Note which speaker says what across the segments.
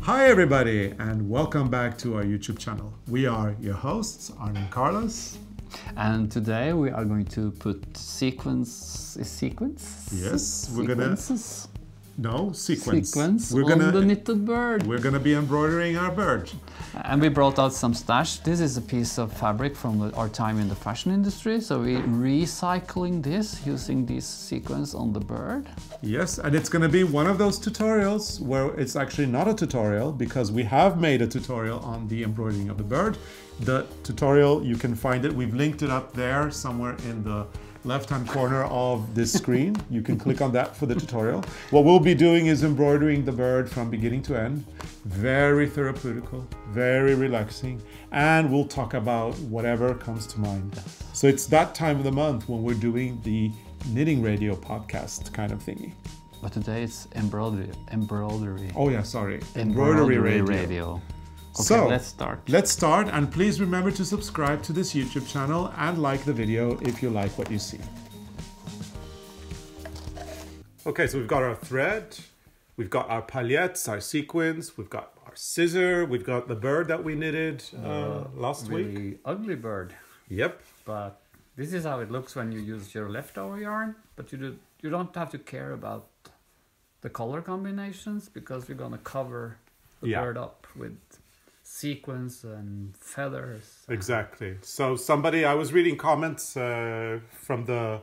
Speaker 1: Hi everybody, and welcome back to our YouTube channel. We are your hosts, Arne and Carlos.
Speaker 2: And today we are going to put sequence.
Speaker 1: Yes, we're
Speaker 2: sequences?
Speaker 1: Sequence.
Speaker 2: We're on the knitted bird.
Speaker 1: We're gonna be embroidering our bird.
Speaker 2: And we brought out some stash. This is a piece of fabric from our time in the fashion industry. So we're recycling this using this sequence on the bird.
Speaker 1: Yes, and it's gonna be one of those tutorials where it's actually not a tutorial because we have made a tutorial on the embroidering of the bird. The tutorial, you can find it. We've linked it up there somewhere in the left-hand corner of this screen. You can click on that for the tutorial. What we'll be doing is embroidering the bird from beginning to end. Very therapeutical, very relaxing, and we'll talk about whatever comes to mind. So it's that time of the month when we're doing the knitting radio podcast kind of thingy.
Speaker 2: But today it's embroidery.
Speaker 1: Oh yeah, sorry. Embroidery radio.
Speaker 2: Okay,
Speaker 1: So,
Speaker 2: let's start.
Speaker 1: Let's start, and please remember to subscribe to this YouTube channel and like the video if you like what you see. Okay, so we've got our thread, we've got our paillettes, our sequins, we've got our scissor, we've got the bird that we knitted last week.
Speaker 2: Really ugly bird.
Speaker 1: Yep.
Speaker 2: But this is how it looks when you use your leftover yarn. But you don't have to care about the color combinations because we're gonna cover the bird up with sequins and feathers.
Speaker 1: Exactly. So I was reading comments from the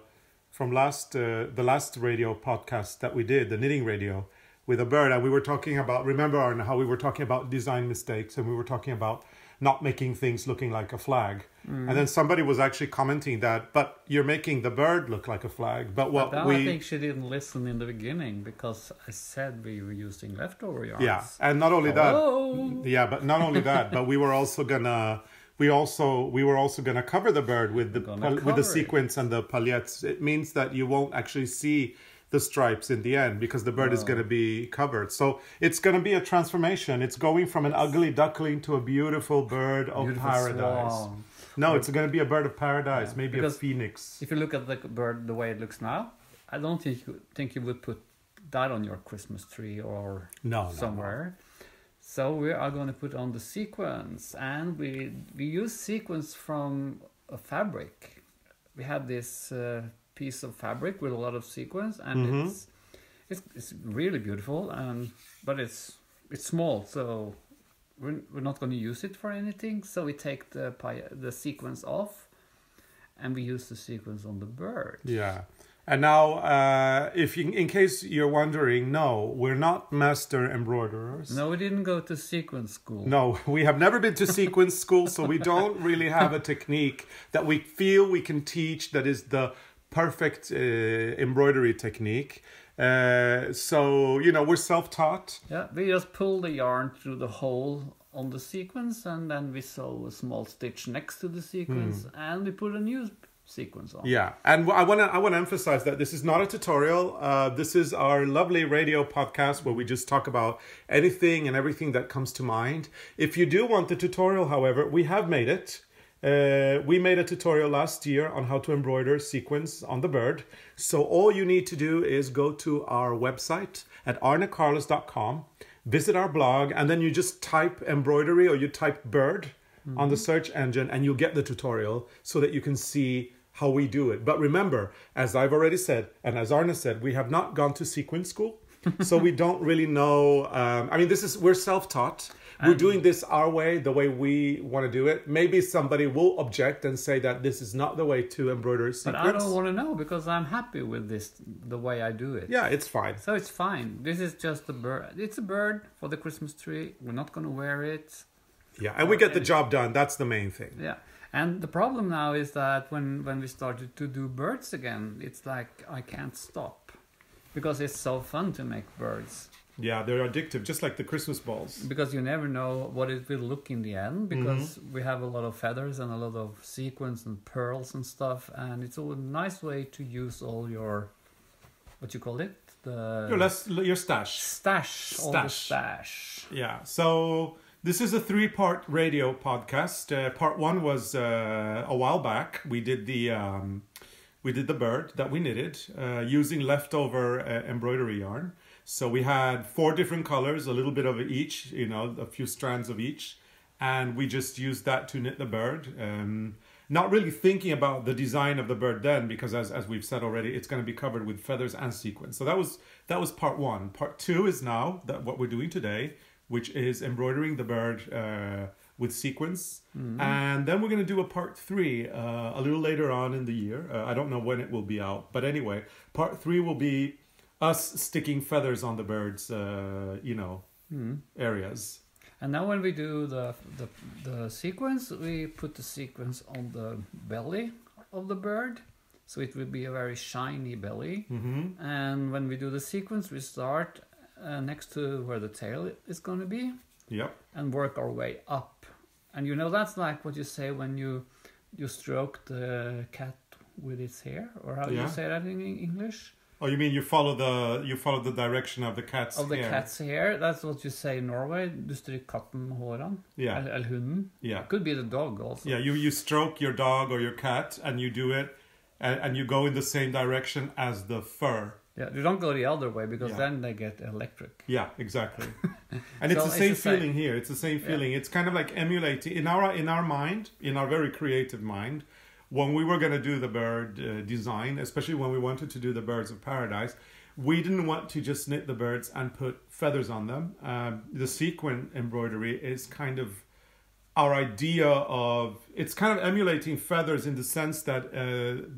Speaker 1: last radio podcast that we did, the knitting radio with a bird, and we were talking about, remember Arne, how we were talking about design mistakes, and we were talking about not making things looking like a flag. And then somebody was actually commenting that, but you're making the bird look like a flag. But
Speaker 2: I think she didn't listen in the beginning because I said we were using leftover yarns.
Speaker 1: Yeah, and not only that, but we were also gonna cover the bird with the sequins and the paillettes. It means that you won't actually see the stripes in the end because the bird is going to be covered. So it's going to be a transformation. It's going from an ugly duckling to a beautiful bird of paradise.
Speaker 2: Swan.
Speaker 1: No, it's going to be a bird of paradise, maybe
Speaker 2: because
Speaker 1: a phoenix.
Speaker 2: If you look at the bird the way it looks now, I don't think you would put that on your Christmas tree or somewhere. No. So we are going to put on the sequins, and we use sequins from a fabric. We have this piece of fabric with a lot of sequins, and it's really beautiful, but it's small, so we're not going to use it for anything. So we take the sequins off, and we use the sequins on the bird. Yeah.
Speaker 1: And now, in case you're wondering, no, we're not master embroiderers.
Speaker 2: No, we didn't go to sequence school.
Speaker 1: No, we have never been to sequence school, so we don't really have a technique that we feel we can teach that is the perfect embroidery technique. So, we're self-taught.
Speaker 2: Yeah, we just pull the yarn through the hole on the sequence, and then we sew a small stitch next to the sequence, and we put a new sequence on.
Speaker 1: Yeah, and I want to emphasize that this is not a tutorial. This is our lovely radio podcast where we just talk about anything and everything that comes to mind. If you do want the tutorial, however, we have made it. We made a tutorial last year on how to embroider sequins on the bird. So all you need to do is go to our website at arnecarlos.com, visit our blog, and then you just type embroidery or you type bird on the search engine, and you'll get the tutorial so that you can see how we do it. But remember, as I've already said, and as Arne said, we have not gone to sequin school, so we don't really know. We're self-taught. We're doing this our way, the way we want to do it. Maybe somebody will object and say that this is not the way to embroider sequins.
Speaker 2: But I don't want to know because I'm happy with this, the way I do it.
Speaker 1: Yeah, it's fine.
Speaker 2: So it's fine. This is just a bird. It's a bird for the Christmas tree. We're not going to wear it.
Speaker 1: Yeah, and we get the job done. That's the main thing.
Speaker 2: Yeah. And the problem now is that when we started to do birds again, it's like I can't stop because it's so fun to make birds.
Speaker 1: Yeah, they're addictive, just like the Christmas balls.
Speaker 2: Because you never know what it will look in the end, because we have a lot of feathers and a lot of sequins and pearls and stuff, and it's a nice way to use all your, what you call it?
Speaker 1: Your stash.
Speaker 2: Stash.
Speaker 1: Yeah, so this is a 3-part radio podcast. Part 1 was a while back. We did the bird that we knitted using leftover embroidery yarn. So we had 4 different colors, a little bit of each, you know, a few strands of each. And we just used that to knit the bird. Not really thinking about the design of the bird then, because as we've said already, it's going to be covered with feathers and sequins. So that was part 1. Part 2 is now what we're doing today, which is embroidering the bird with sequins. And then we're going to do a part 3 a little later on in the year. I don't know when it will be out, but anyway, part 3 will be us sticking feathers on the bird's, areas.
Speaker 2: And now when we do the sequence, we put the sequence on the belly of the bird. So it will be a very shiny belly. And when we do the sequence, we start next to where the tail is going to be.
Speaker 1: Yep.
Speaker 2: And work our way up. And you know, that's like what you say when you stroke the cat with its hair, or how do you say that in English?
Speaker 1: Oh, you mean you follow the direction of the cat's hair?
Speaker 2: Of the cat's hair. That's what you say in Norway. Du stryker katten håren.
Speaker 1: Yeah.
Speaker 2: Eller hunden.
Speaker 1: Yeah.
Speaker 2: Could be the dog also.
Speaker 1: Yeah, you stroke your dog or your cat, and you do it, and you go in the same direction as the fur.
Speaker 2: Yeah, you don't go the other way, because then they get electric.
Speaker 1: Yeah, exactly. And it's the same feeling here. It's the same feeling. It's kind of like emulating in our mind, in our very creative mind. When we were going to do the bird design, especially when we wanted to do the birds of paradise, we didn't want to just knit the birds and put feathers on them. The sequin embroidery is kind of our idea of, it's kind of emulating feathers in the sense that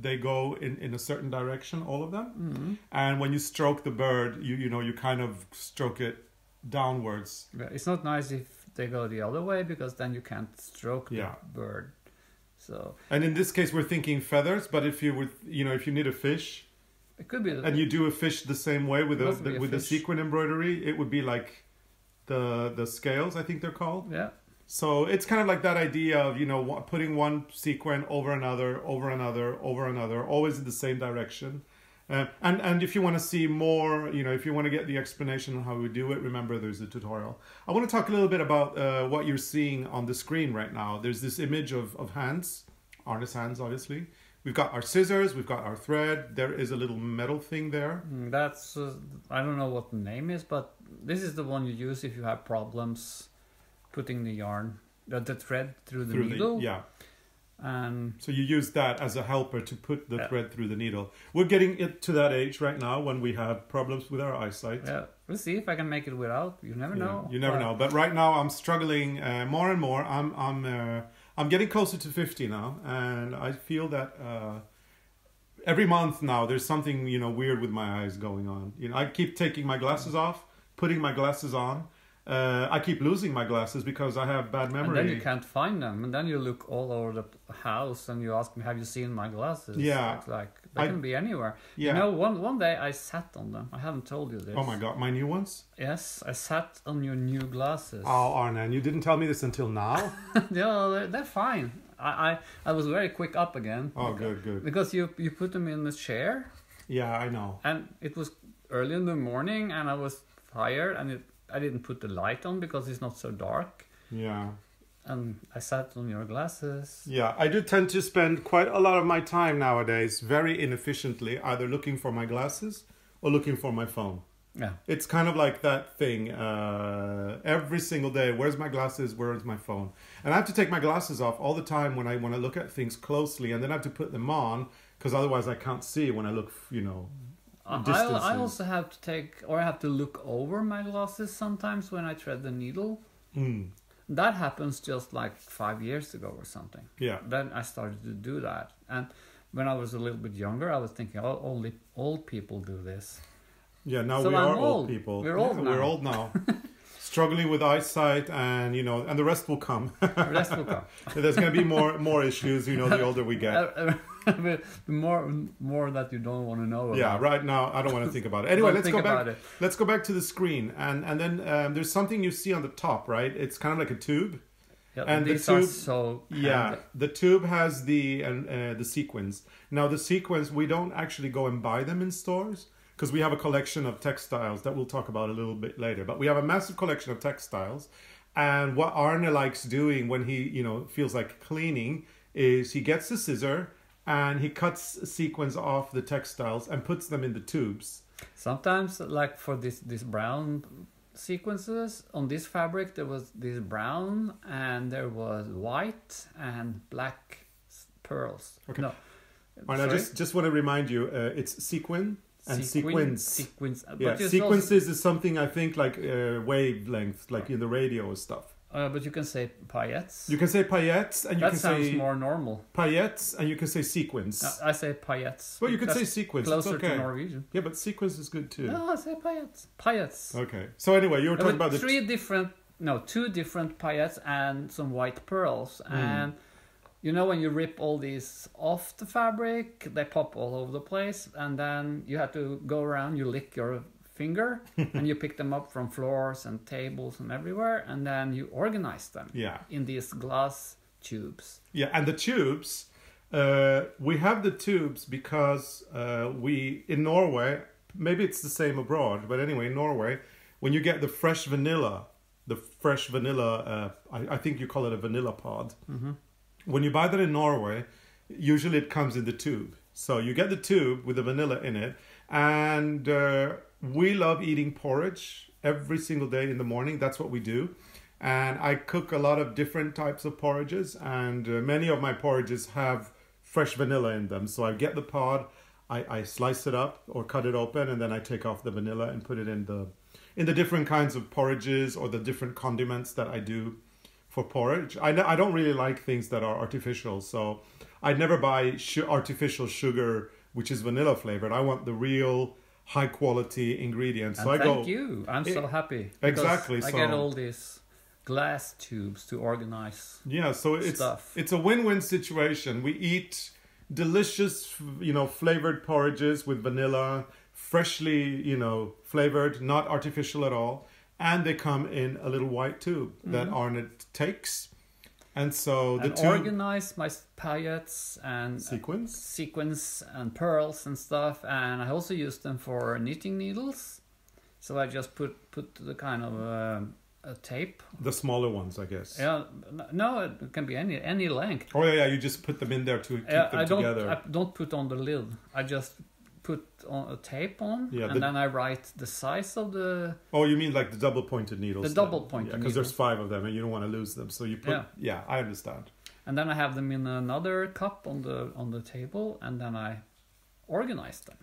Speaker 1: they go in a certain direction, all of them. And when you stroke the bird, you kind of stroke it downwards.
Speaker 2: Yeah, it's not nice if they go the other way, because then you can't stroke the bird. So,
Speaker 1: and in this case, we're thinking feathers. But if you knit a fish,
Speaker 2: it could be,
Speaker 1: and you do a fish the same way with the sequin embroidery, it would be like the scales, I think they're called.
Speaker 2: Yeah.
Speaker 1: So it's kind of like that idea of putting one sequin over another, always in the same direction. And if you want to see more, if you want to get the explanation on how we do it, remember there's a tutorial. I want to talk a little bit about what you're seeing on the screen right now. There's this image of hands, artist hands, obviously. We've got our scissors, we've got our thread. There is a little metal thing there.
Speaker 2: That's, I don't know what the name is, but this is the one you use if you have problems putting the yarn, the thread through the needle. And
Speaker 1: so you use that as a helper to put the thread through the needle. We're getting it to that age right now when we have problems with our eyesight.
Speaker 2: Yeah, we'll see if I can make it without. You never know.
Speaker 1: You never know. But right now I'm struggling more and more. I'm getting closer to 50 now, and I feel that every month now there's something weird with my eyes going on. I keep taking my glasses off, putting my glasses on. I keep losing my glasses because I have bad memory.
Speaker 2: And then you can't find them, and then you look all over the house and you ask me, have you seen my glasses?
Speaker 1: Yeah.
Speaker 2: It's like, they can be anywhere.
Speaker 1: Yeah.
Speaker 2: One day I sat on them. I haven't told you this.
Speaker 1: Oh my God, my new ones?
Speaker 2: Yes, I sat on your new glasses.
Speaker 1: Oh, Arne, and you didn't tell me this until now?
Speaker 2: Yeah, they're fine. I was very quick up again.
Speaker 1: Oh, good.
Speaker 2: Because you put them in the chair.
Speaker 1: Yeah, I know.
Speaker 2: And it was early in the morning and I was tired, and I didn't put the light on because it's not so dark.
Speaker 1: Yeah.
Speaker 2: And I sat on your glasses.
Speaker 1: Yeah, I do tend to spend quite a lot of my time nowadays very inefficiently either looking for my glasses or looking for my phone.
Speaker 2: Yeah.
Speaker 1: It's kind of like that thing every single day. Where's my glasses? Where's my phone? And I have to take my glasses off all the time when I want to look at things closely, and then I have to put them on because otherwise I can't see when I look,
Speaker 2: I also have to look over my glasses sometimes when I thread the needle. That happens just like 5 years ago or something.
Speaker 1: Yeah.
Speaker 2: Then I started to do that. And when I was a little bit younger, I was thinking, only old people do this.
Speaker 1: Yeah, now so we are old people.
Speaker 2: We're old now.
Speaker 1: We're old now. Struggling with eyesight, and and the rest will come.
Speaker 2: The rest will come.
Speaker 1: There's going to be more issues, the older we get.
Speaker 2: more that you don't want to know about.
Speaker 1: Yeah, right now I don't want to think about it. Anyway, let's go back.
Speaker 2: It.
Speaker 1: Let's go back to the screen, and then there's something you see on the top, right? It's kind of like a tube.
Speaker 2: Yeah, and the tube,
Speaker 1: the tube has the sequins. Now the sequins, we don't actually go and buy them in stores because we have a collection of textiles that we'll talk about a little bit later. But we have a massive collection of textiles, and what Arne likes doing when he feels like cleaning is he gets the scissor and he cuts sequins off the textiles and puts them in the tubes.
Speaker 2: Sometimes, like for this brown sequences on this fabric, there was this brown and there was white and black pearls.
Speaker 1: Okay.
Speaker 2: No,
Speaker 1: and I just want to remind you, it's sequin and sequence.
Speaker 2: Sequence.
Speaker 1: Yeah, sequences is something I think like wavelength, like in the radio stuff.
Speaker 2: But you can say paillettes.
Speaker 1: You can say paillettes, and you can say...
Speaker 2: That sounds more normal.
Speaker 1: Paillettes, and you can say sequins.
Speaker 2: I say paillettes.
Speaker 1: Well, you can say sequins.
Speaker 2: Closer
Speaker 1: it's okay.
Speaker 2: to Norwegian.
Speaker 1: Yeah, but sequins is good too.
Speaker 2: No, I say paillettes. Paillettes.
Speaker 1: Okay. So anyway, you were talking about the...
Speaker 2: two different paillettes and some white pearls. And you know when you rip all these off the fabric, they pop all over the place. And then you have to go around, you lick your finger and you pick them up from floors and tables and everywhere, and then you organize them in these glass tubes. Yeah, and the tubes, we have the tubes because we, in Norway, maybe it's the same abroad, but anyway, in Norway, when you get the fresh vanilla, I think you call it a vanilla pod. Mm-hmm. When you buy that in Norway, usually it comes in the tube. So you get the tube with the vanilla in it, and we love eating porridge every single day in the morning. That's what we do. And I cook a lot of different types of porridges, and many of my porridges have fresh vanilla in them. So I get the pod, I slice it up or cut it open, and then I take off the vanilla and put it in the different kinds of porridges or the different condiments that I do for porridge. I don't really like things that are artificial, so I never buy artificial sugar which is vanilla flavored. I want the real high quality ingredients. And so thank you. I'm so happy.
Speaker 1: Exactly.
Speaker 2: I get all these glass tubes to organize.
Speaker 1: Yeah, so it's a win-win situation. We eat delicious, flavored porridges with vanilla, freshly, flavored, not artificial at all, and they come in a little white tube that Arnett takes. And so
Speaker 2: organize my paillettes and
Speaker 1: sequins
Speaker 2: and pearls and stuff, and I also use them for knitting needles. So I just put the kind of a tape.
Speaker 1: The smaller ones, I guess.
Speaker 2: Yeah, no, it can be any length.
Speaker 1: Oh yeah, you just put them in there to keep them together.
Speaker 2: I don't put on the lid. I just put on a tape on, and then I write the size of the...
Speaker 1: Oh, you mean like the double-pointed needles?
Speaker 2: The double-pointed needles.
Speaker 1: Because there's 5 of them and you don't want to lose them. So you put... Yeah, I understand.
Speaker 2: And then I have them in another cup on the table, and then I organize them.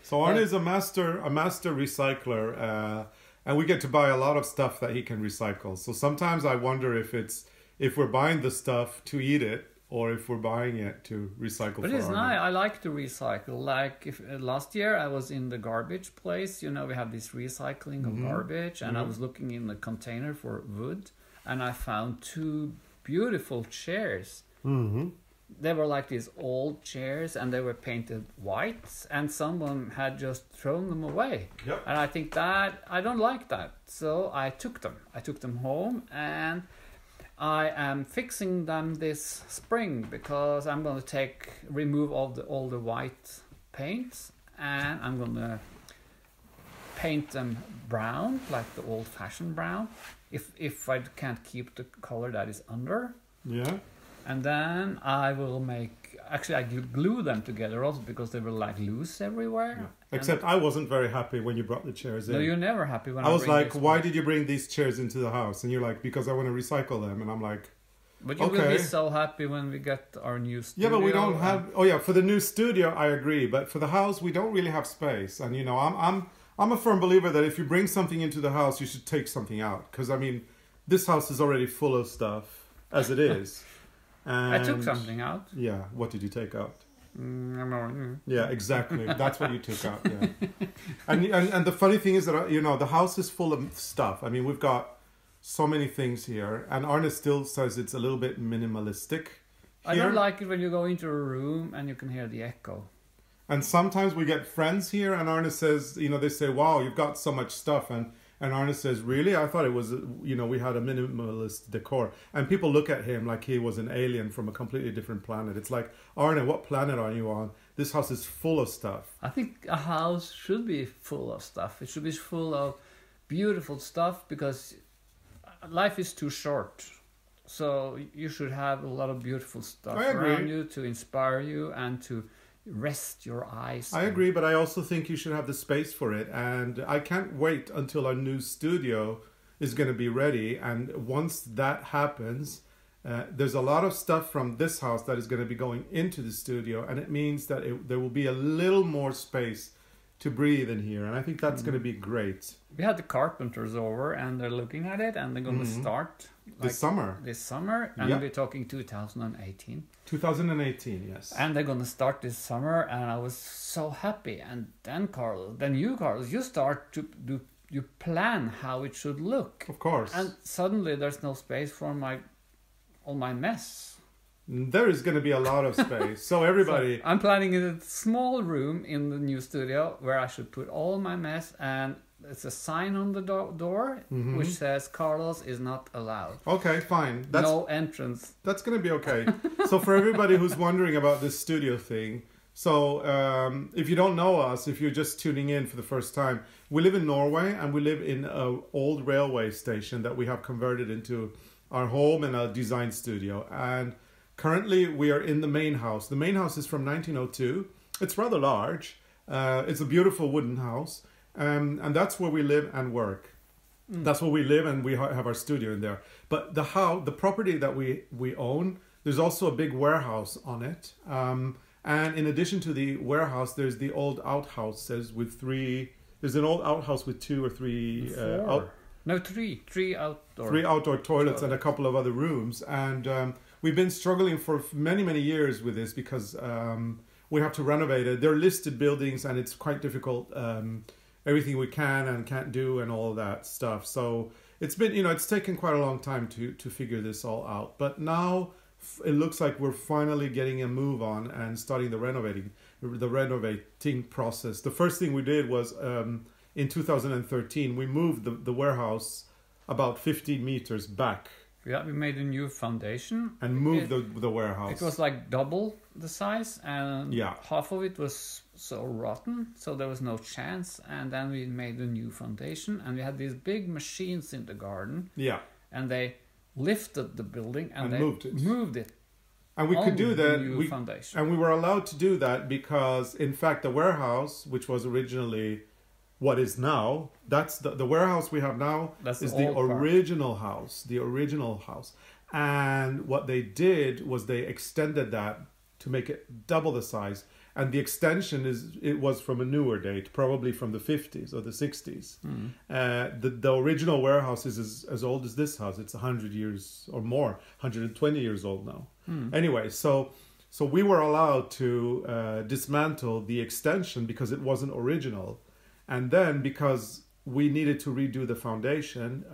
Speaker 1: So Arne is a master recycler, and we get to buy a lot of stuff that he can recycle. So sometimes I wonder if we're buying the stuff to eat it, or if we're buying it to recycle.
Speaker 2: But it's nice. I like to recycle. Like last year I was in the garbage place. We have this recycling of garbage, and I was looking in the container for wood, and I found 2 beautiful chairs. Mm-hmm. They were like these old chairs, and they were painted white, and someone had just thrown them away. Yep. And I think that I don't like that, so I took them. I took them home, and I am fixing them this spring because I'm going to remove all the white paints, and I'm going to paint them brown, like the old-fashioned brown, if I can't keep the color that is under.
Speaker 1: Yeah.
Speaker 2: And then I will I glue them together also because they were like loose everywhere.
Speaker 1: Yeah. Except I wasn't very happy when you brought the chairs in.
Speaker 2: No, you're never happy when
Speaker 1: I was like, why did you bring these chairs into the house? And you're like, because I want to recycle them. And I'm like,
Speaker 2: but you will be so happy when we get our new studio.
Speaker 1: Yeah, but we don't have... Oh yeah, for the new studio, I agree. But for the house, we don't really have space. And I'm a firm believer that if you bring something into the house, you should take something out. Because this house is already full of stuff as it is. And
Speaker 2: I took something out.
Speaker 1: Yeah, what did you take out? Yeah, exactly. That's what you took out. Yeah, and the funny thing is that the house is full of stuff. We've got so many things here, and Arne still says it's a little bit minimalistic.
Speaker 2: I don't like it when you go into a room and you can hear the echo.
Speaker 1: And sometimes we get friends here, and Arne says, they say, "Wow, you've got so much stuff," and Arne says, "Really? I thought it was, we had a minimalist decor." And people look at him like he was an alien from a completely different planet. It's like, Arne, what planet are you on? This house is full of stuff.
Speaker 2: I think a house should be full of stuff. It should be full of beautiful stuff because life is too short. So you should have a lot of beautiful stuff around you to inspire you and to rest your eyes.
Speaker 1: I agree, but I also think you should have the space for it. And I can't wait until our new studio is going to be ready. And once that happens, there's a lot of stuff from this house that is going to be going into the studio. And it means that there will be a little more space to breathe in here. And I think that's going to be great.
Speaker 2: We had the carpenters over and they're looking at it and they're going to start
Speaker 1: this summer.
Speaker 2: And we're talking 2018.
Speaker 1: 2018, yes.
Speaker 2: And they're going to start this summer, and I was so happy. And then Carlos, you start to you plan how it should look.
Speaker 1: Of course.
Speaker 2: And suddenly there's no space for all my mess.
Speaker 1: There is going to be a lot of space. So everybody...
Speaker 2: So I'm planning in a small room in the new studio where I should put all my mess, and it's a sign on the door which says Carlos is not allowed.
Speaker 1: Okay, fine.
Speaker 2: No entrance.
Speaker 1: That's going to be okay. So for everybody who's wondering about this studio thing, so if you don't know us, if you're just tuning in for the first time, we live in Norway and we live in an old railway station that we have converted into our home and a design studio. And currently we are in the main house. The main house is from 1902. It's rather large. It's a beautiful wooden house. And that's where we live and work. That's where we live, and we have our studio in there. But the property that we own, there's also a big warehouse on it. And in addition to the warehouse, there's the old outhouses with there's an old outhouse with 2 or 3...
Speaker 2: three outdoor.
Speaker 1: 3 outdoor toilets and a couple of other rooms. And we've been struggling for many, many years with this because we have to renovate it. They're listed buildings and it's quite difficult. Everything we can and can't do and all that stuff. So it's been, it's taken quite a long time to figure this all out. But now it looks like we're finally getting a move on and starting the renovating process. The first thing we did was in 2013, we moved the warehouse about 15 meters back.
Speaker 2: Yeah, we made a new foundation.
Speaker 1: And moved the warehouse.
Speaker 2: It was like double the size, and half of it was so rotten, so there was no chance. And then we made a new foundation, and we had these big machines in the garden.
Speaker 1: Yeah.
Speaker 2: And they lifted the building and they moved it.
Speaker 1: And we could do that.
Speaker 2: Foundation.
Speaker 1: And we were allowed to do that because, in fact, the warehouse, which was originally what is now, that's the warehouse we have now is the original house. The original house. And what they did was they extended that to make it double the size. And the extension was from a newer date, probably from the 50s or the 60s. The original warehouse is as old as this house. It's 100 years or more, 120 years old now. Anyway, so we were allowed to dismantle the extension because it wasn't original. And then because we needed to redo the foundation,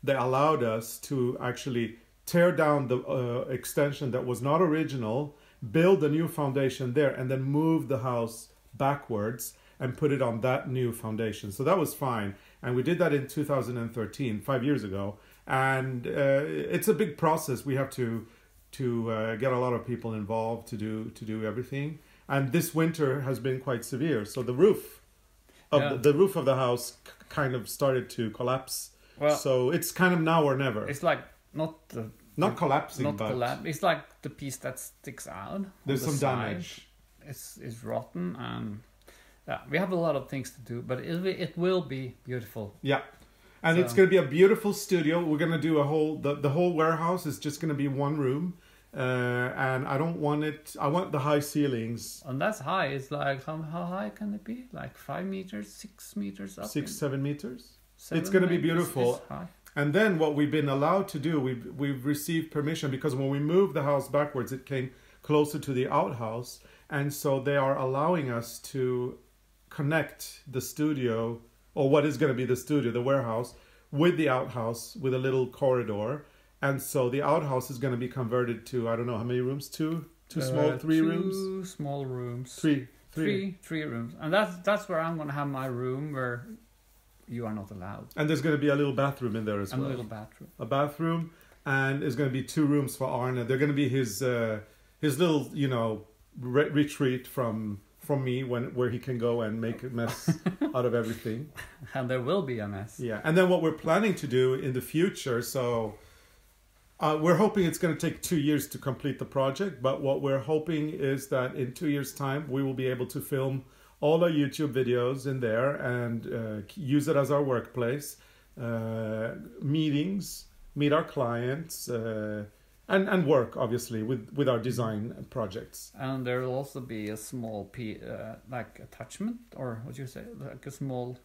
Speaker 1: they allowed us to actually tear down the extension that was not original, build a new foundation there, and then move the house backwards and put it on that new foundation. So that was fine. And we did that in 2013, 5 years ago. And it's a big process. We have to get a lot of people involved to do everything. And this winter has been quite severe. So the roof of the house kind of started to collapse. Well, so it's kind of now or never.
Speaker 2: It's like not collapsing,
Speaker 1: but
Speaker 2: it's like the piece that sticks out.
Speaker 1: There's some damage.
Speaker 2: It's rotten, and we have a lot of things to do, but it will be beautiful.
Speaker 1: Yeah, and it's going to be a beautiful studio. We're going to do the whole warehouse is just going to be one room. And I don't want it. I want the high ceilings.
Speaker 2: And that's high. It's like how high can it be? Like 5 meters, 6 meters up.
Speaker 1: 7 meters. It's going to be beautiful. And then what we've been allowed to do, we've received permission because when we moved the house backwards, it came closer to the outhouse, and so they are allowing us to connect the studio, or what is going to be the studio, the warehouse, with the outhouse with a little corridor. And so the outhouse is going to be converted to, I don't know how many rooms, two small, 3 rooms?
Speaker 2: 2 small rooms.
Speaker 1: Three
Speaker 2: rooms. And that's where I'm going to have my room where you are not allowed.
Speaker 1: And there's going to be a little bathroom in there as well.
Speaker 2: A little bathroom.
Speaker 1: A bathroom. And there's going to be 2 rooms for Arne. They're going to be his little, retreat from me where he can go and make a mess out of everything.
Speaker 2: And there will be a mess.
Speaker 1: Yeah. And then what we're planning to do in the future, so We're hoping it's going to take 2 years to complete the project, but what we're hoping is that in 2 years' time, we will be able to film all our YouTube videos in there and use it as our workplace, meetings, meet our clients, and work, obviously, with our design projects.
Speaker 2: And there will also be a small, like attachment, or what do you say, like a small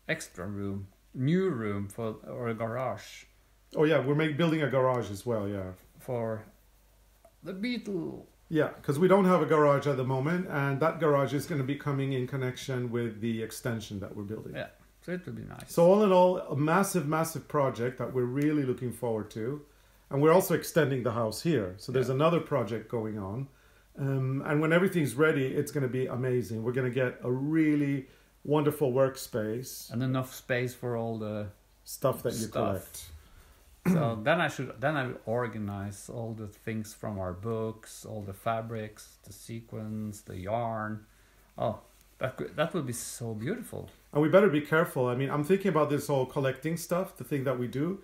Speaker 2: extra room, new room or a garage.
Speaker 1: Oh yeah, we're building a garage as well, yeah.
Speaker 2: For the Beetle.
Speaker 1: Yeah, because we don't have a garage at the moment, and that garage is going to be coming in connection with the extension that we're building.
Speaker 2: Yeah, so it will be nice.
Speaker 1: So all in all, a massive, massive project that we're really looking forward to. And we're also extending the house here. So there's another project going on. And when everything's ready, it's going to be amazing. We're going to get a really wonderful workspace.
Speaker 2: And enough space for all the
Speaker 1: stuff that you collect.
Speaker 2: So then I will organize all the things from our books, all the fabrics, the sequins, the yarn. Oh, that would be so beautiful.
Speaker 1: And we better be careful. I mean, I'm thinking about this whole collecting stuff, the thing that we do.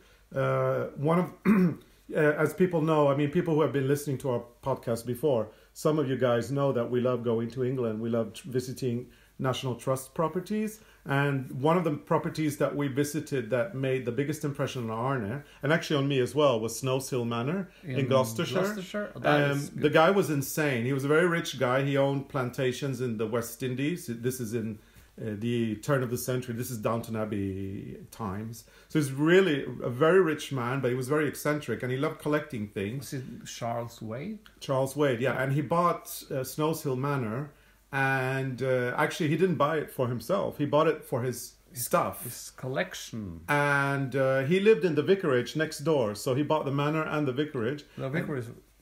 Speaker 1: As people know, I mean, people who have been listening to our podcast before, some of you guys know that we love going to England. We love visiting National Trust properties. And one of the properties that we visited that made the biggest impression on Arne, and actually on me as well, was Snowsill Manor in Gloucestershire.
Speaker 2: Oh,
Speaker 1: the guy was insane. He was a very rich guy. He owned plantations in the West Indies. This is in the turn of the century. This is Downton Abbey times. So he's really a very rich man, but he was very eccentric and he loved collecting things.
Speaker 2: Was it Charles Wade?
Speaker 1: Charles Wade, yeah. And he bought Snowsill Manor. And actually, he didn't buy it for himself. He bought it for his stuff.
Speaker 2: His collection.
Speaker 1: And he lived in the vicarage next door. So he bought the manor and the vicarage.
Speaker 2: The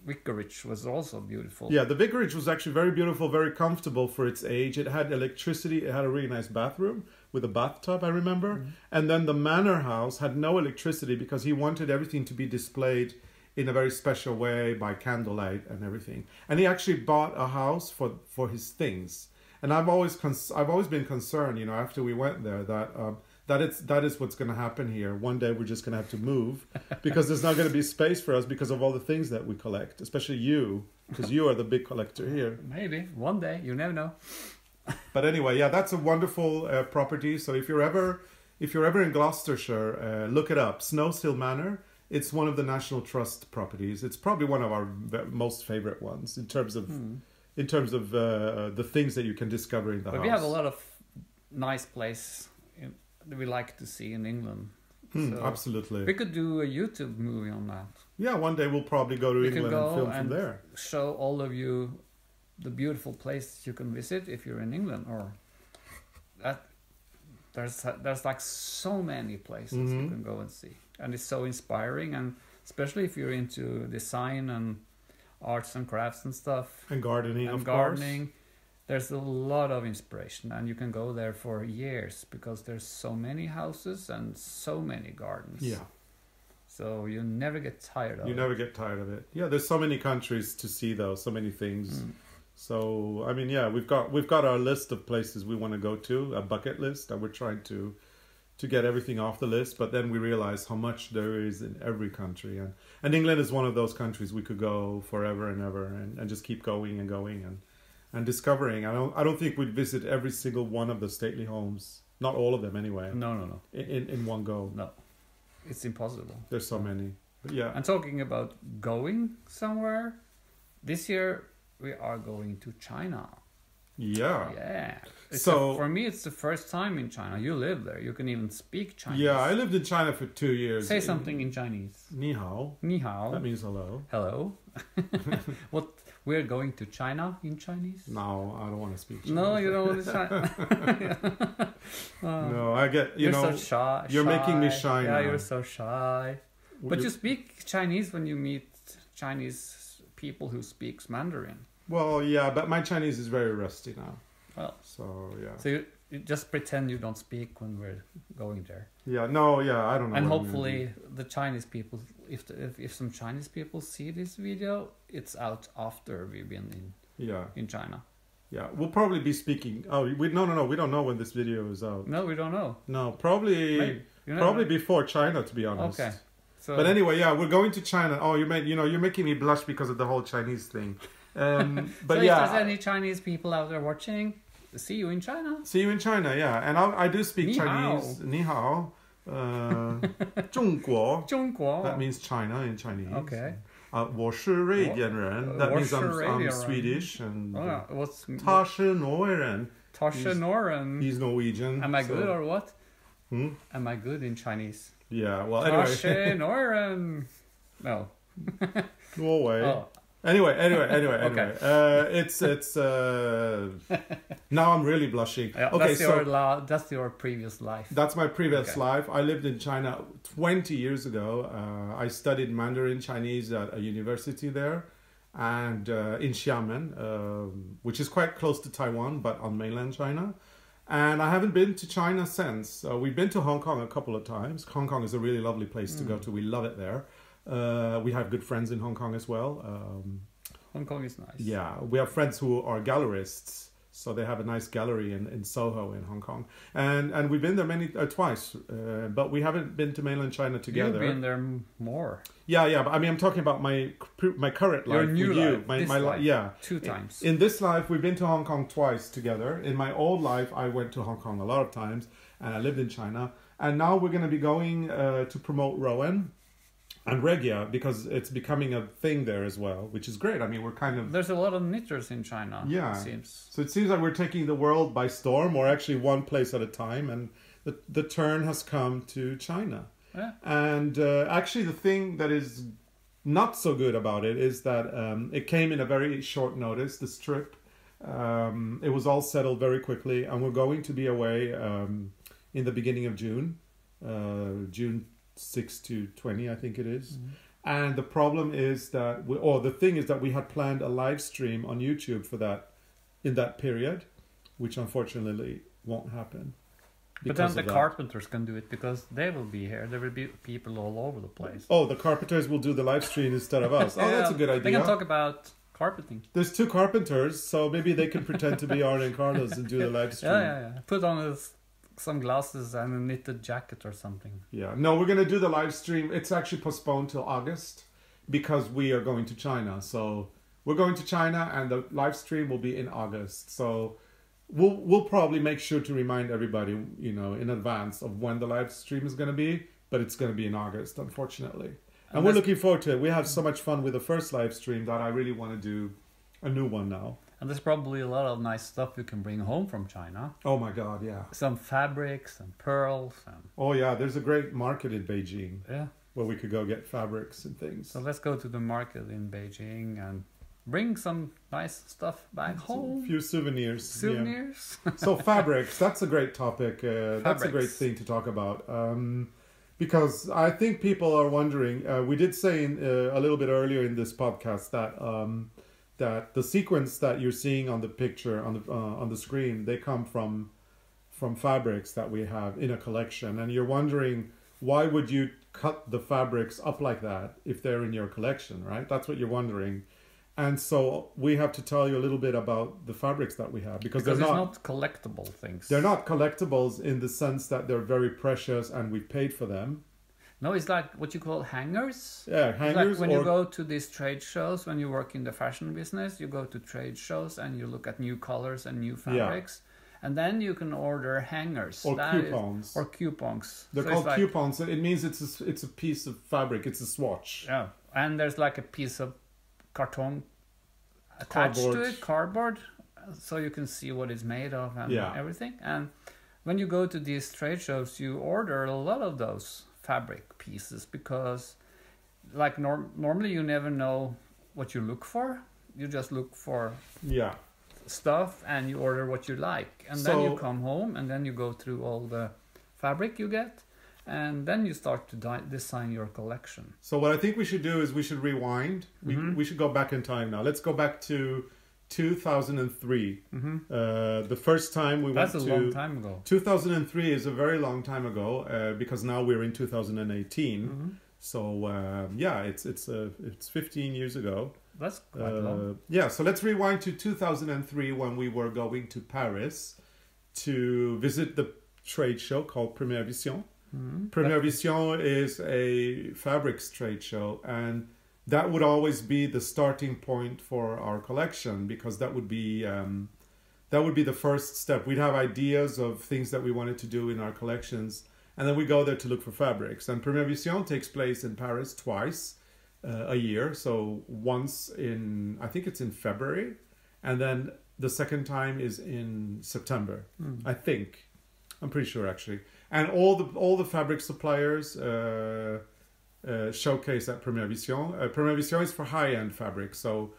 Speaker 2: vicarage was also beautiful.
Speaker 1: Yeah, the vicarage was actually very beautiful, very comfortable for its age. It had electricity. It had a really nice bathroom with a bathtub, I remember. Mm-hmm. And then the manor house had no electricity because he wanted everything to be displayed in a very special way by candlelight and everything. And he actually bought a house for his things. And I've always been concerned, you know, after we went there, that is what's going to happen here. One day we're just going to have to move because there's not going to be space for us because of all the things that we collect, especially you, because you are the big collector here.
Speaker 2: Maybe one day, you never know.
Speaker 1: But anyway, yeah, that's a wonderful property. So if you're ever in Gloucestershire, look it up. Snowsill Manor. It's one of the National Trust properties. It's probably one of our most favorite ones in terms of the things that you can discover in the house.
Speaker 2: But we have a lot of nice places that we like to see in England. So
Speaker 1: absolutely.
Speaker 2: We could do a YouTube movie on that.
Speaker 1: Yeah, one day we'll probably go to England and film from there.
Speaker 2: Show all of you the beautiful places you can visit if you're in England, or that there's like so many places you can go and see. And it's so inspiring, and especially if you're into design and arts and crafts and stuff.
Speaker 1: And gardening, of
Speaker 2: course. There's a lot of inspiration, and you can go there for years because there's so many houses and so many gardens.
Speaker 1: Yeah.
Speaker 2: So you never get tired of it.
Speaker 1: You never get tired of it. Yeah, there's so many countries to see though, so many things. So, I mean, yeah, we've got our list of places we want to go to, a bucket list, and we're trying to get everything off the list, but then we realize how much there is in every country, and England is one of those countries we could go forever and ever and just keep going and discovering. I don't think we'd visit every single one of the stately homes, not all of them anyway.
Speaker 2: No.
Speaker 1: In one go.
Speaker 2: No, it's impossible.
Speaker 1: There's so many. But yeah.
Speaker 2: And talking about going somewhere, this year we are going to China. Yeah.
Speaker 1: So
Speaker 2: for me, it's the first time in China. You live there. You can even speak Chinese.
Speaker 1: Yeah, I lived in China for 2 years.
Speaker 2: Say something in Chinese.
Speaker 1: Ni hao.
Speaker 2: Ni hao.
Speaker 1: That means hello.
Speaker 2: Hello. What? We're going to China in Chinese?
Speaker 1: No, I don't want to speak Chinese.
Speaker 2: No, you don't want to China.
Speaker 1: No, I get,
Speaker 2: you're so shy.
Speaker 1: You're making me shy now.
Speaker 2: Yeah, you're so shy. But you speak Chinese when you meet Chinese people who speaks Mandarin.
Speaker 1: Well, yeah, but my Chinese is very rusty now.
Speaker 2: Well,
Speaker 1: so yeah.
Speaker 2: So you just pretend you don't speak when we're going there.
Speaker 1: Yeah, no, yeah, I don't know.
Speaker 2: And hopefully the Chinese people, if some Chinese people see this video, it's out after we've been in China.
Speaker 1: Yeah, we'll probably be speaking. Oh, we don't know when this video is out.
Speaker 2: No, we don't know.
Speaker 1: No, probably before China, to be honest.
Speaker 2: Okay. So,
Speaker 1: but anyway, yeah, we're going to China. Oh, you're making me blush because of the whole Chinese thing. But
Speaker 2: so
Speaker 1: yeah,
Speaker 2: if there's any Chinese people out there watching, see you in China.
Speaker 1: See you in China, yeah. And I do speak
Speaker 2: Ni
Speaker 1: Chinese.
Speaker 2: hao.
Speaker 1: Ni hao. 中国.
Speaker 2: 中国.
Speaker 1: That means China in Chinese.
Speaker 2: Okay.
Speaker 1: 我是瑞典人. That means I'm Swedish. And 他是挪威人. He's Norwegian.
Speaker 2: Am I good or what? Am I good in Chinese?
Speaker 1: Yeah, well, anyway.
Speaker 2: No.
Speaker 1: Norway.
Speaker 2: Oh.
Speaker 1: Anyway.
Speaker 2: Okay.
Speaker 1: It's now I'm really blushing.
Speaker 2: Yeah,
Speaker 1: okay,
Speaker 2: that's your previous life.
Speaker 1: That's my previous life. I lived in China 20 years ago. I studied Mandarin Chinese at a university there, and in Xiamen, which is quite close to Taiwan, but on mainland China. And I haven't been to China since. We've been to Hong Kong a couple of times. Hong Kong is a really lovely place to go to. We love it there. We have good friends in Hong Kong as well.
Speaker 2: Hong Kong is nice.
Speaker 1: Yeah, we have friends who are gallerists, so they have a nice gallery in Soho in Hong Kong, and we've been there twice, but we haven't been to mainland China together.
Speaker 2: You've been there more.
Speaker 1: Yeah, but I mean, I'm talking about my current life.
Speaker 2: Your new
Speaker 1: with
Speaker 2: life.
Speaker 1: You. My
Speaker 2: life.
Speaker 1: Yeah,
Speaker 2: 2 times.
Speaker 1: In this life, we've been to Hong Kong twice together. In my old life, I went to Hong Kong a lot of times, and I lived in China. And now we're going to be going to promote Rowan and Regia, because it's becoming a thing there as well, which is great. I mean, we're kind of...
Speaker 2: There's a lot of knitters in China,
Speaker 1: yeah.
Speaker 2: It seems.
Speaker 1: So it seems like we're taking the world by storm, or actually one place at a time, and the turn has come to China.
Speaker 2: Yeah.
Speaker 1: And actually the thing that is not so good about it is that it came in a very short notice, this trip. It was all settled very quickly, and we're going to be away in the beginning of June, June 6 to 20, I think it is. And the problem is that the thing is that we had planned a live stream on YouTube for that in that period, which unfortunately won't happen.
Speaker 2: But then the carpenters can do it, because they will be here. There will be people all over the place.
Speaker 1: Oh, the carpenters will do the live stream instead of us. Oh, yeah, that's a good idea.
Speaker 2: They can talk about carpeting.
Speaker 1: There's 2 carpenters, so maybe they can pretend to be ARNE CARLOS and do the live stream.
Speaker 2: Yeah. Put on some glasses and a knitted jacket or something.
Speaker 1: Yeah, no, we're going to do the live stream. It's actually postponed till August because we are going to China. So we're going to China, and the live stream will be in August. So we'll probably make sure to remind everybody, in advance of when the live stream is going to be, but it's going to be in August, unfortunately. And we're looking forward to it. We had so much fun with the first live stream that I really want to do a new one now.
Speaker 2: And there's probably a lot of nice stuff you can bring home from China.
Speaker 1: Oh my God, yeah.
Speaker 2: Some fabrics and pearls.
Speaker 1: Oh yeah, there's a great market in Beijing.
Speaker 2: Yeah.
Speaker 1: Where we could go get fabrics and things.
Speaker 2: So let's go to the market in Beijing and bring some nice stuff back home.
Speaker 1: A few souvenirs.
Speaker 2: Yeah.
Speaker 1: So fabrics, that's a great topic. That's a great thing to talk about. Because I think people are wondering, we did say a little bit earlier in this podcast that the sequence that you're seeing on the picture on the screen, they come from fabrics that we have in a collection, and you're wondering, why would you cut the fabrics up like that if they're in your collection, right? That's what you're wondering. And so we have to tell you a little bit about the fabrics that we have, because they're
Speaker 2: not collectible things.
Speaker 1: They're not collectibles in the sense that they're very precious and we paid for them.
Speaker 2: No, it's like what you call hangers.
Speaker 1: Yeah, hangers.
Speaker 2: It's like when you go to these trade shows, when you work in the fashion business, you go to trade shows and you look at new colors and new fabrics. Yeah. And then you can order hangers.
Speaker 1: Or coupons.
Speaker 2: Or coupons.
Speaker 1: They're called coupons. It means it's a piece of fabric. It's a swatch.
Speaker 2: Yeah. And there's like a piece of carton attached to it, cardboard, so you can see what it's made of and everything. And when you go to these trade shows, you order a lot of those fabric pieces, because like normally you never know what you look for. You just look for stuff and you order what you like, and then you come home and then you go through all the fabric you get, and then you start to design your collection. So
Speaker 1: what I think we should do is we should rewind. We should go back in time now. Let's go back to 2003. The first time we went to...
Speaker 2: That's a long time ago.
Speaker 1: 2003 is a very long time ago, because now we're in 2018. So it's 15 years ago.
Speaker 2: That's quite long.
Speaker 1: Yeah, so let's rewind to 2003 when we were going to Paris to visit the trade show called Première Vision. Première Vision is a fabrics trade show, and that would always be the starting point for our collection, because that would be the first step. We'd have ideas of things that we wanted to do in our collections, and then we go there to look for fabrics. And Première Vision takes place in Paris twice a year. So once in, I think it's in February, and then the second time is in September. I think. I'm pretty sure, actually. And all the fabric suppliers showcase at Première Vision. Première Vision is for high-end fabric, so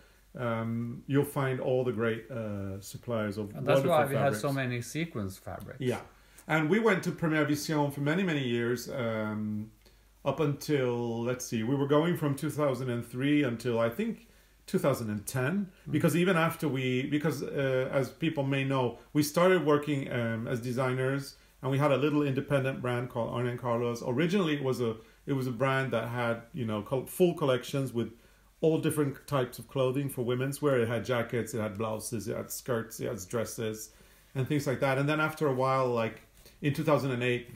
Speaker 1: you'll find all the great suppliers of
Speaker 2: and that's
Speaker 1: wonderful
Speaker 2: why we
Speaker 1: fabrics.
Speaker 2: had so many sequence fabrics.
Speaker 1: Yeah, and we went to Première Vision for many years, up until, let's see, we were going from 2003 until I think 2010, because even after as people may know, we started working as designers, and we had a little independent brand called ARNE CARLOS. Originally, it was a brand that had, you know, full collections with all different types of clothing for women's wear. It had jackets, it had blouses, it had skirts, it had dresses, and things like that. And then after a while, like in 2008,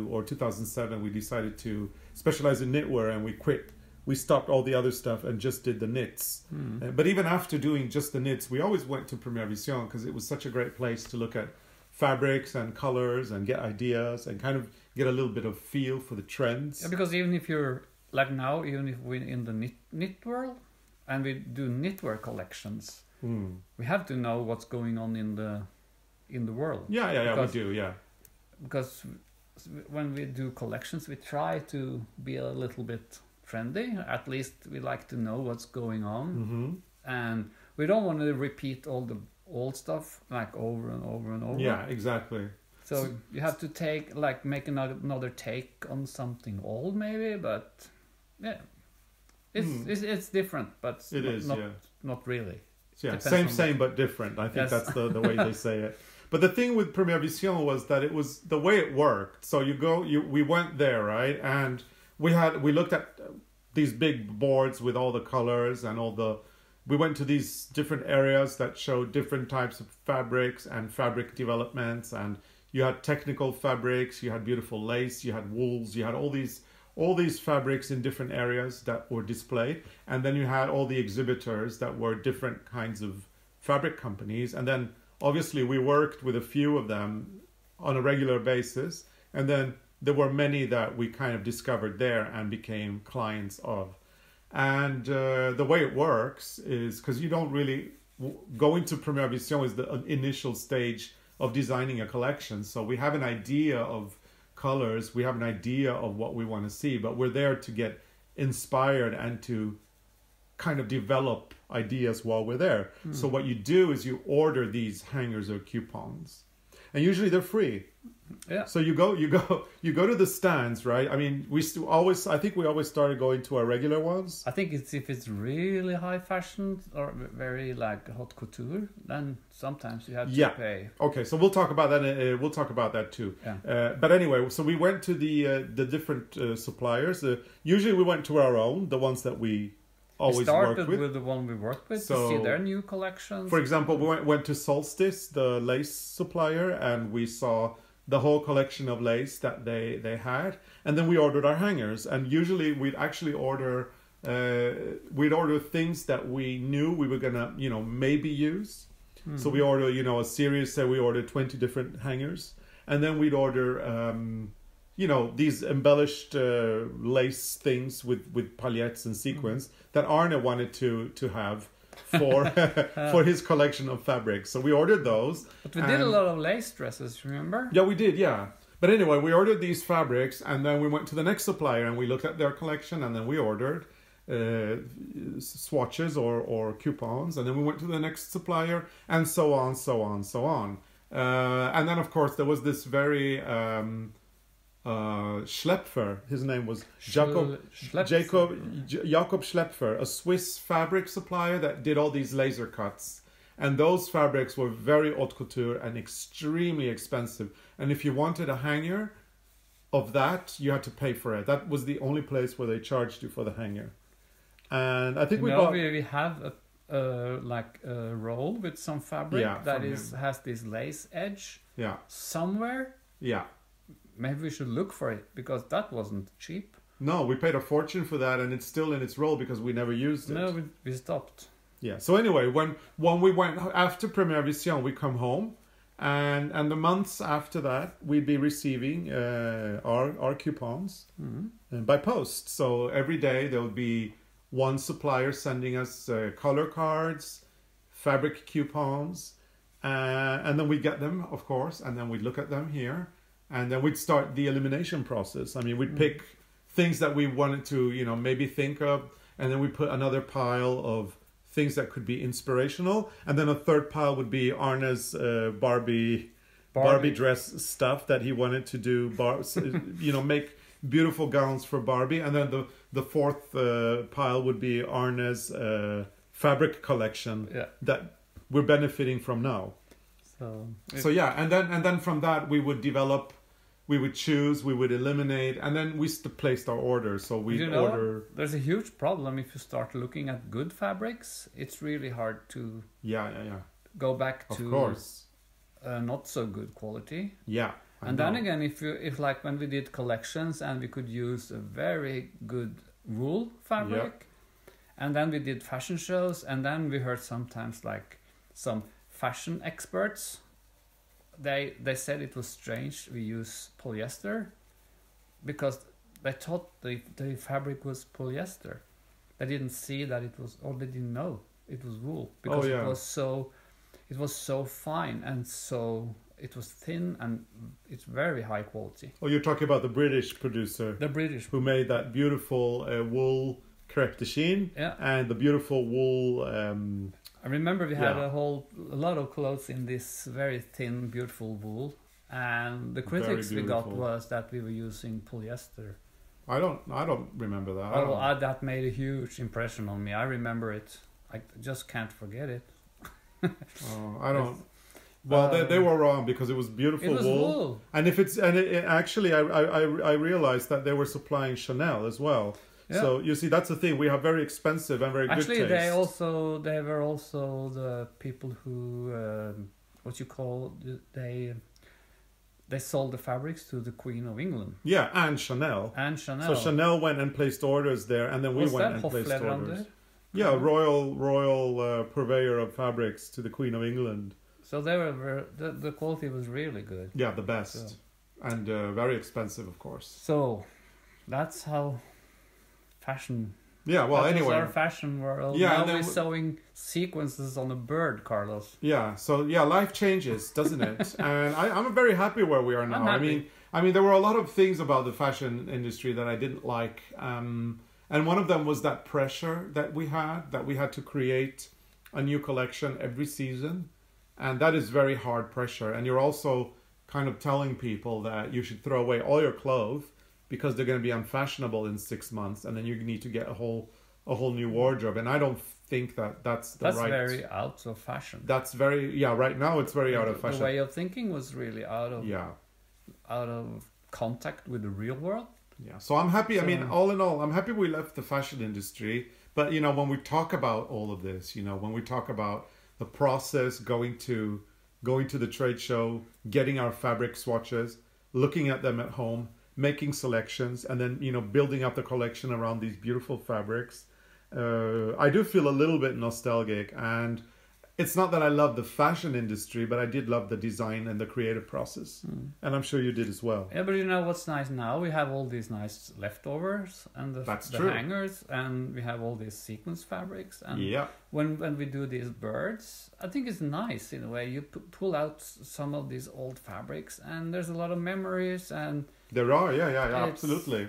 Speaker 1: or 2007, we decided to specialize in knitwear, and we quit. We stopped all the other stuff and just did the knits. But even after doing just the knits, we always went to Première Vision because it was such a great place to look at fabrics and colors and get ideas and kind of get a little bit of feel for the trends.
Speaker 2: Yeah, because even if you're like now, even if we're in the knit world and we do knitwear collections, we have to know what's going on in the world.
Speaker 1: Yeah, we do, yeah.
Speaker 2: Because when we do collections, we try to be a little bit trendy. At least we like to know what's going on, and we don't want to repeat all the old stuff like over and over and over.
Speaker 1: Yeah, exactly.
Speaker 2: So you have to make another take on something old, maybe, but yeah, it's different, but not really.
Speaker 1: Yeah, same but different. I think that's the way they say it. But the thing with Première Vision was that it was the way it worked. So we went there, right, and we looked at these big boards with all the colors and we went to these different areas that showed different types of fabrics and fabric developments, and you had technical fabrics, you had beautiful lace, you had wools, you had all these fabrics in different areas that were displayed, and then you had all the exhibitors that were different kinds of fabric companies, and then obviously we worked with a few of them on a regular basis, and then there were many that we kind of discovered there and became clients of. And the way it works is, because you don't really, going to Première Vision is the initial stage of designing a collection. So we have an idea of colors, we have an idea of what we want to see, but we're there to get inspired and to kind of develop ideas while we're there. So what you do is you order these hangers or coupons, and usually they're free. Yeah. So you go to the stands, right? I mean, I think we always started going to our regular ones.
Speaker 2: I think if it's really high fashion or very like haute couture, then sometimes you have to pay.
Speaker 1: Okay, so we'll talk about that. We'll talk about that too. Yeah. But anyway, so we went to the different suppliers. Usually we went to our own, the ones that we always worked with
Speaker 2: the one we worked with to see their new collections.
Speaker 1: For example, we went to Solstice, the lace supplier, and we saw the whole collection of lace that they had, and then we ordered our hangers. And usually we'd actually order things that we knew we were gonna maybe use. So we order a series. Say we ordered 20 different hangers, and then we'd order these embellished lace things with paillettes and sequins that Arne wanted to have for his collection of fabrics. So we ordered those.
Speaker 2: But we did a lot of lace dresses, remember?
Speaker 1: Yeah, we did, yeah. But anyway, we ordered these fabrics, and then we went to the next supplier and we looked at their collection, and then we ordered swatches or coupons, and then we went to the next supplier, and so on. And then, of course, there was this very Schlepfer, his name was Jakob Schlepfer, a Swiss fabric supplier that did all these laser cuts, and those fabrics were very haute couture and extremely expensive, and if you wanted a hanger of that, you had to pay for it. That was the only place where they charged you for the hanger. And I think we
Speaker 2: have a roll with some fabric has this lace edge somewhere.
Speaker 1: Yeah.
Speaker 2: maybe we should look for it, because that wasn't cheap.
Speaker 1: No, we paid a fortune for that, and it's still in its roll because we never used it.
Speaker 2: No, we stopped.
Speaker 1: Yeah. So anyway, when we went after Première Vision, we come home, and the months after that, we'd be receiving our coupons by post. So every day there would be one supplier sending us color cards, fabric coupons, and then we'd get them, of course, and then we'd look at them here, and then we'd start the elimination process. I mean, we'd pick things that we wanted to, maybe think of, and then we put another pile of things that could be inspirational, and then a third pile would be Arne's Barbie dress stuff that he wanted to do, make beautiful gowns for Barbie, and then the fourth pile would be Arne's fabric collection that we're benefiting from now. So yeah, and then from that we would develop. We would choose, we would eliminate, and then we placed our orders. So we order.
Speaker 2: There's a huge problem if you start looking at good fabrics. It's really hard to go back to,
Speaker 1: of course,
Speaker 2: not so good quality.
Speaker 1: Yeah.
Speaker 2: And then again, if like when we did collections and we could use a very good wool fabric, and then we did fashion shows, and then we heard sometimes like some fashion experts. They said it was strange we use polyester, because they thought the fabric was polyester. They didn't see that it was, or they didn't know it was wool, because it was so fine, and so it was thin, and it's very high quality.
Speaker 1: Oh, you're talking about the British producer.
Speaker 2: The British.
Speaker 1: Who made that beautiful wool crêpe de chine, and the beautiful wool...
Speaker 2: I remember we had a lot of clothes in this very thin, beautiful wool, and the critics we got was that we were using polyester.
Speaker 1: I don't remember that.
Speaker 2: That made a huge impression on me. I remember it. I just can't forget it.
Speaker 1: I don't. Well, they were wrong, because it was beautiful wool. And actually, I realized that they were supplying Chanel as well. Yeah. So you see, that's the thing. We have very expensive and very good taste.
Speaker 2: Actually, they were also the people who they sold the fabrics to the Queen of England.
Speaker 1: Yeah, and Chanel. So Chanel went and placed orders there, and then we went and placed orders. Yeah, royal purveyor of fabrics to the Queen of England.
Speaker 2: So they were the quality was really good.
Speaker 1: Yeah, the best, and very expensive, of course.
Speaker 2: So that's how. Fashion.
Speaker 1: Yeah, well, anyway.
Speaker 2: Our fashion world. Yeah, now we're sewing sequences on a bird, Carlos.
Speaker 1: Yeah, so life changes, doesn't it? And I'm very happy where we are now. I mean, there were a lot of things about the fashion industry that I didn't like, and one of them was that pressure that we had to create a new collection every season, and that is very hard pressure. And you're also kind of telling people that you should throw away all your clothes, because they're going to be unfashionable in 6 months, and then you need to get a whole new wardrobe. And I don't think that's right.
Speaker 2: That's very out of fashion.
Speaker 1: That's very right now it's very out of fashion.
Speaker 2: The way of thinking was really out of contact with the real world.
Speaker 1: Yeah. So I'm happy. I mean, all in all, I'm happy we left the fashion industry. But when we talk about all of this, when we talk about the process, going to the trade show, getting our fabric swatches, looking at them at home, making selections, and then building up the collection around these beautiful fabrics, I do feel a little bit nostalgic. And it's not that I love the fashion industry, but I did love the design and the creative process, and I'm sure you did as well.
Speaker 2: Yeah, but what's nice now? We have all these nice leftovers and the hangers, and we have all these sequence fabrics. And when we do these birds, I think it's nice in a way. You pull out some of these old fabrics, and there's a lot of memories and.
Speaker 1: There are, absolutely.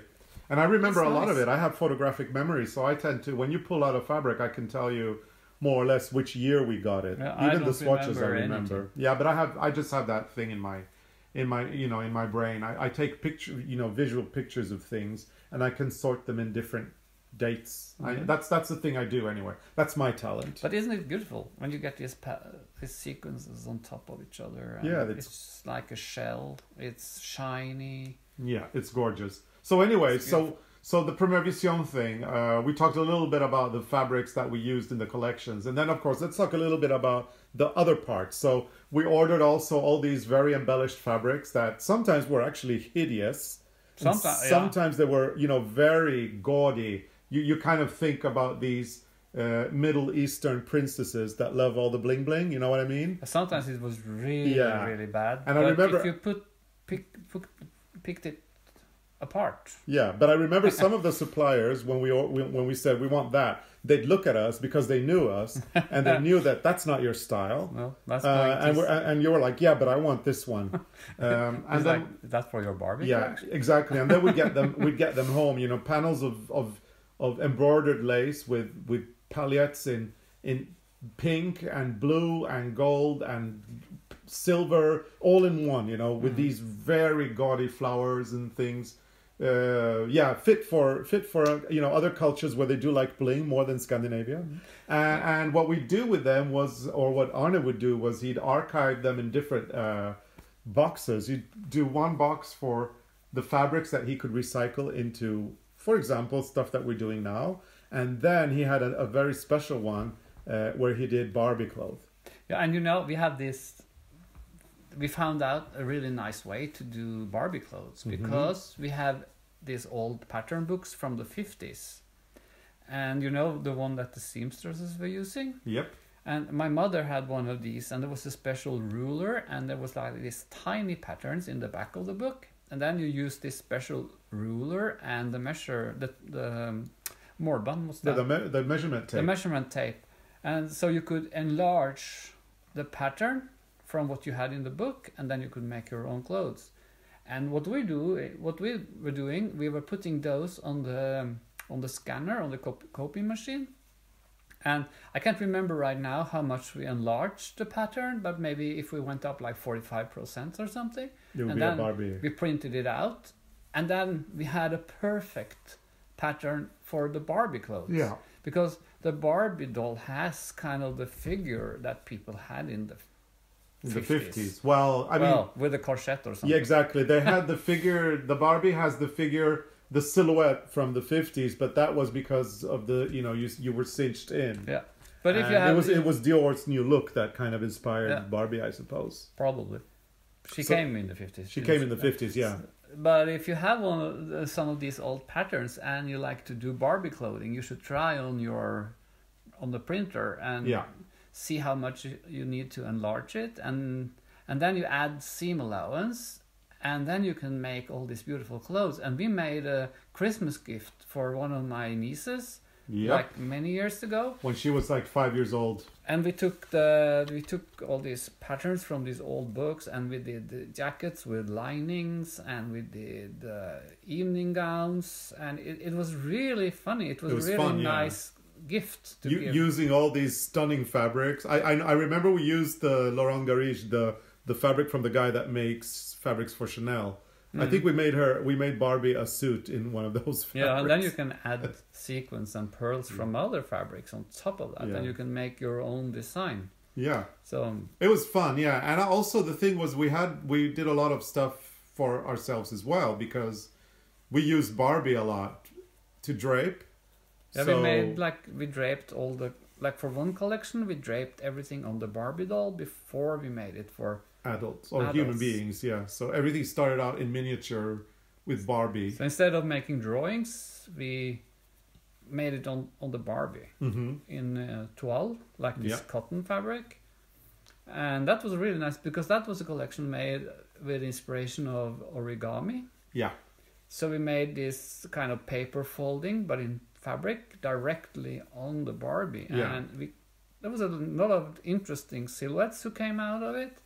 Speaker 1: And I remember a lot of it. I have photographic memory, so I tend to, when you pull out a fabric, I can tell you more or less which year we got it.
Speaker 2: Yeah, even the swatches I remember. Anything.
Speaker 1: Yeah, but I just have that thing in my brain. I take visual pictures of things, and I can sort them in different dates. That's the thing I do anyway. That's my talent.
Speaker 2: But isn't it beautiful when you get these sequences on top of each other?
Speaker 1: And
Speaker 2: it's like a shell. It's shiny.
Speaker 1: Yeah, it's gorgeous. So anyway, So the Première Vision thing, we talked a little bit about the fabrics that we used in the collections. And then, of course, let's talk a little bit about the other parts. So we ordered also all these very embellished fabrics that sometimes were actually hideous. Sometimes they were, very gaudy. You kind of think about these Middle Eastern princesses that love all the bling bling, you know what I mean?
Speaker 2: Sometimes it was really bad.
Speaker 1: And I remember
Speaker 2: if you picked it apart.
Speaker 1: Yeah, but I remember some of the suppliers when we said we want that, they'd look at us because they knew us and they knew that that's not your style.
Speaker 2: No, that's
Speaker 1: and you were like, yeah, but I want this one. And then
Speaker 2: like, that's for your Barbie.
Speaker 1: Yeah, exactly. And then we'd get them home. Panels of embroidered lace with paillettes in pink and blue and gold and silver, all in one. With these very gaudy flowers and things. Fit for other cultures where they do like bling more than Scandinavia. And what we do with them was, or what Arne would do was, he'd archive them in different boxes. He'd do one box for the fabrics that he could recycle into, for example, stuff that we're doing now, and then he had a very special one where he did Barbie clothes.
Speaker 2: Yeah, and we have this. We found out a really nice way to do Barbie clothes because we have these old pattern books from the 50s. And the one that the seamstresses were using?
Speaker 1: Yep.
Speaker 2: And my mother had one of these, and there was a special ruler, and there was like these tiny patterns in the back of the book. And then you use this special ruler and the Morband, what's that?
Speaker 1: The measurement tape.
Speaker 2: The measurement tape. And so you could enlarge the pattern from what you had in the book, and then you could make your own clothes. And what we were doing, we were putting those on the scanner, on the copy machine. And I can't remember right now how much we enlarged the pattern, but maybe if we went up like 45% or something, and then we printed it out, and then we had a perfect pattern for the Barbie clothes.
Speaker 1: Yeah.
Speaker 2: Because the Barbie doll has kind of the figure that people had in the 50s.
Speaker 1: Well, I mean,
Speaker 2: with a corset or something.
Speaker 1: Yeah, exactly. They had the figure. The Barbie has the figure, the silhouette from the 50s, but that was because of the you were cinched in.
Speaker 2: Yeah, but if you have
Speaker 1: it was Dior's new look that kind of inspired Barbie, I suppose.
Speaker 2: Probably, she came in the 50s.
Speaker 1: She came in the 50s, yeah.
Speaker 2: But if you have some of these old patterns and you like to do Barbie clothing, you should try on the printer and see how much you need to enlarge it, and then you add seam allowance, and then you can make all these beautiful clothes. And we made a Christmas gift for one of my nieces, like many years ago,
Speaker 1: when she was like 5 years old.
Speaker 2: And we took all these patterns from these old books, and we did the jackets with linings, and we did evening gowns, and it was really funny. It was really fun, nice. Gift to give. Using
Speaker 1: all these stunning fabrics. I remember we used the Laurent Garige, the fabric from the guy that makes fabrics for Chanel. I think we made Barbie a suit in one of those fabrics.
Speaker 2: Yeah, and then you can add sequins and pearls from other fabrics on top of that, and you can make your own design.
Speaker 1: Yeah.
Speaker 2: So
Speaker 1: it was fun, and also the thing was we did a lot of stuff for ourselves as well, because we used Barbie a lot to drape.
Speaker 2: Yeah, we draped all the, for one collection, we draped everything on the Barbie doll before we made it for
Speaker 1: adults or human beings, So everything started out in miniature with Barbie.
Speaker 2: So instead of making drawings, we made it on the Barbie in toile, this cotton fabric. And that was really nice, because that was a collection made with inspiration of origami.
Speaker 1: Yeah.
Speaker 2: So we made this kind of paper folding, but in fabric directly on the Barbie, and there was a lot of interesting silhouettes who came out of it.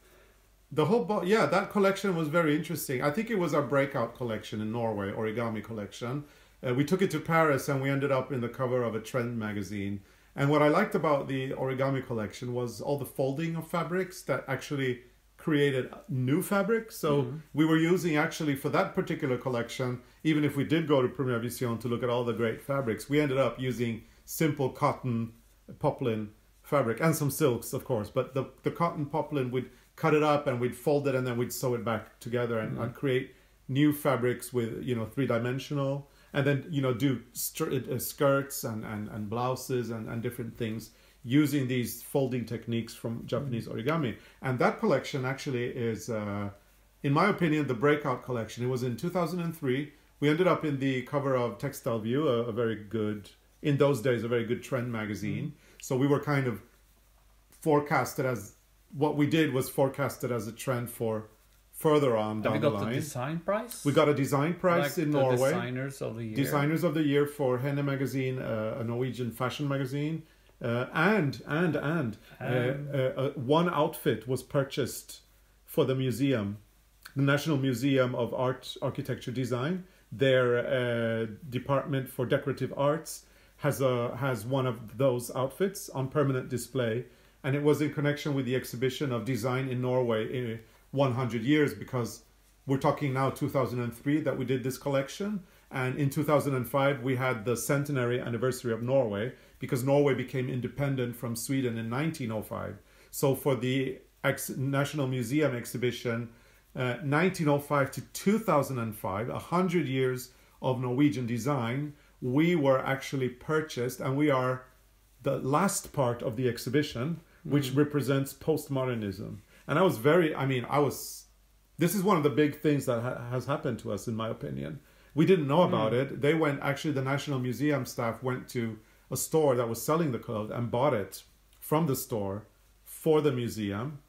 Speaker 1: The whole that collection was very interesting. I think it was our breakout collection in Norway, origami collection. We took it to Paris, and we ended up in the cover of a trend magazine. And what I liked about the origami collection was all the folding of fabrics that actually created new fabrics. So we were using, actually, for that particular collection, even if we did go to Première Vision to look at all the great fabrics, we ended up using simple cotton poplin fabric and some silks, of course. But the cotton poplin, we'd cut it up and we'd fold it, and then we'd sew it back together and create new fabrics with, three-dimensional. and then do skirts and blouses and different things using these folding techniques from Japanese origami. And that collection actually is, in my opinion, the breakout collection. It was in 2003. We ended up in the cover of Textile View, a very good, in those days, a very good trend magazine. So we were kind of forecasted as, what we did was forecasted as a trend for further on down the line.
Speaker 2: Have you got the design prize?
Speaker 1: We got a design prize in Norway.
Speaker 2: Designers of the Year.
Speaker 1: Designers of the Year for Henne magazine, a Norwegian fashion magazine. And one outfit was purchased for the museum, the National Museum of Art, Architecture, Design. Their Department for Decorative Arts has one of those outfits on permanent display, and it was in connection with the exhibition of design in Norway in 100 years, because we're talking now 2003 that we did this collection, and in 2005 we had the centenary anniversary of Norway, because Norway became independent from Sweden in 1905. So for the National Museum exhibition, 1905 to 2005, 100 years of Norwegian design, we were actually purchased, and we are the last part of the exhibition, which represents postmodernism. And this is one of the big things that has happened to us, in my opinion. We didn't know about it. The National Museum staff went to a store that was selling the clothes and bought it from the store for the museum.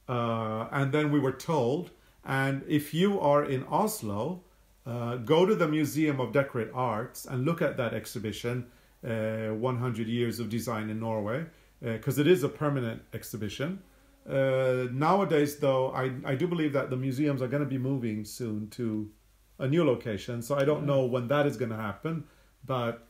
Speaker 1: And then we were told, and if you are in Oslo, go to the Museum of Decorative Arts and look at that exhibition, 100 Years of Design in Norway, because it is a permanent exhibition. Nowadays, though, I do believe that the museums are going to be moving soon to a new location. So I don't know when that is going to happen. But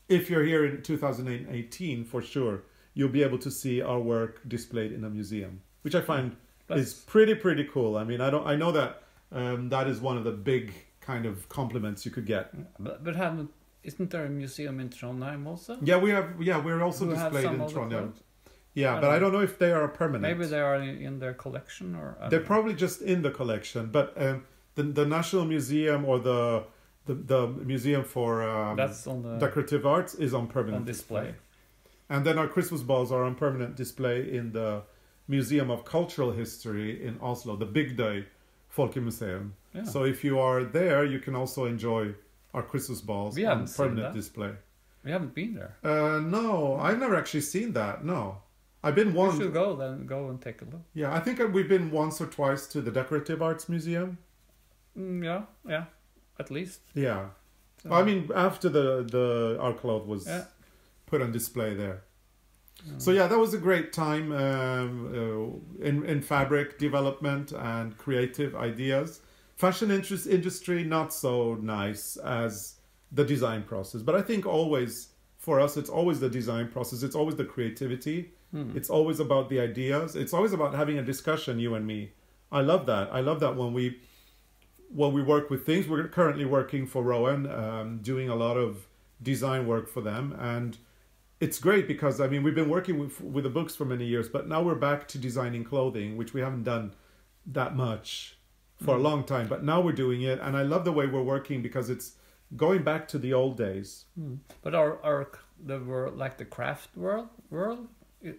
Speaker 1: if you're here in 2018, for sure, you'll be able to see our work displayed in a museum, which I find is pretty cool. I mean, I know that that is one of the big kind of compliments you could get.
Speaker 2: But isn't there a museum in Trondheim also?
Speaker 1: Yeah, we're also displayed in Trondheim. Yeah, but I don't know if they are permanent.
Speaker 2: Maybe they are in their collection, or
Speaker 1: they're probably just in the collection. But the National Museum or the Museum for
Speaker 2: that's on the
Speaker 1: Decorative Arts is on permanent display. And then our Christmas balls are on permanent display in the Museum of Cultural History in Oslo, the Bygdøy Folkemuseum. Yeah. So if you are there, you can also enjoy our Christmas balls on permanent display.
Speaker 2: We haven't been there.
Speaker 1: No, I've never actually seen that. No. I've been once.
Speaker 2: You should go and take a look.
Speaker 1: Yeah, I think we've been once or twice to the Decorative Arts Museum.
Speaker 2: Yeah, at least.
Speaker 1: Yeah. So, I mean, after the our cloth was put on display there. So yeah, that was a great time in fabric development and creative ideas. Fashion industry, not so nice as the design process. But I think always, for us, it's always the design process. It's always the creativity. It's always about the ideas. It's always about having a discussion, you and me. I love that. I love that when we work with things. We're currently working for Rowan, doing a lot of design work for them. And it's great because, I mean, we've been working with the books for many years, but now we're back to designing clothing, which we haven't done that much for a long time. But now we're doing it. And I love the way we're working because it's going back to the old days.
Speaker 2: But the world, like the craft world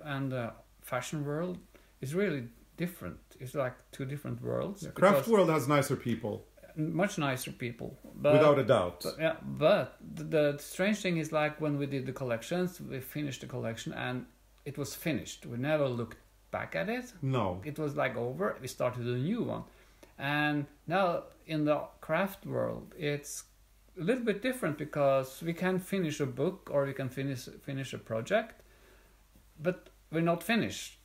Speaker 2: and the fashion world, is really different. It's like two different worlds.
Speaker 1: The craft world has nicer people.
Speaker 2: Much nicer people.
Speaker 1: Without a doubt.
Speaker 2: But the strange thing is, like, when we did the collections, we finished the collection and it was finished. We never looked back at it.
Speaker 1: No.
Speaker 2: It was like over. We started a new one. And now in the craft world, it's a little bit different because we can finish a book or we can finish a project, but we're not finished,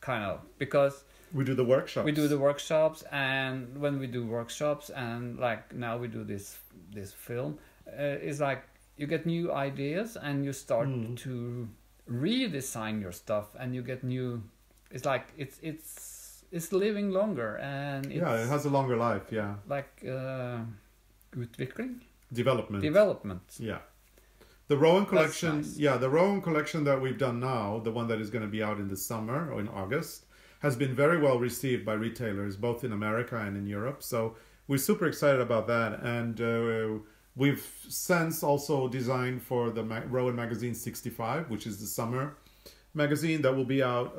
Speaker 2: kind of, because
Speaker 1: we do the workshops.
Speaker 2: We do the workshops, and when we do workshops, and like now we do this film, it's like you get new ideas and you start to redesign your stuff, and you get new. It's like it's living longer, and it
Speaker 1: has a longer life. Yeah,
Speaker 2: like utvikling.
Speaker 1: Development. Yeah. The Rowan collection, nice. Yeah, the Rowan collection that we've done now, the one that is going to be out in the summer or in August, has been very well received by retailers, both in America and in Europe. So we're super excited about that. And We've since also designed for the Rowan magazine 65, which is the summer magazine that will be out.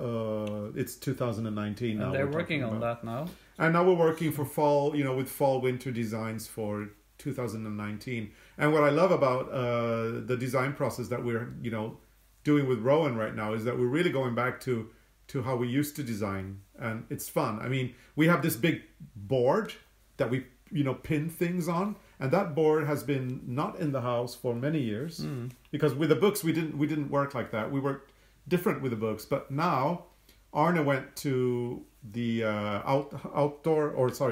Speaker 1: It's 2019 now.
Speaker 2: And they're working on that now.
Speaker 1: And now we're working for fall, with fall-winter designs for 2019. And what I love about the design process that we're, doing with Rowan right now is that we're really going back to how we used to design. And it's fun. I mean, we have this big board that we, pin things on. And that board has been not in the house for many years. Because with the books, we didn't work like that. We worked different with the books. But now, Arne went to the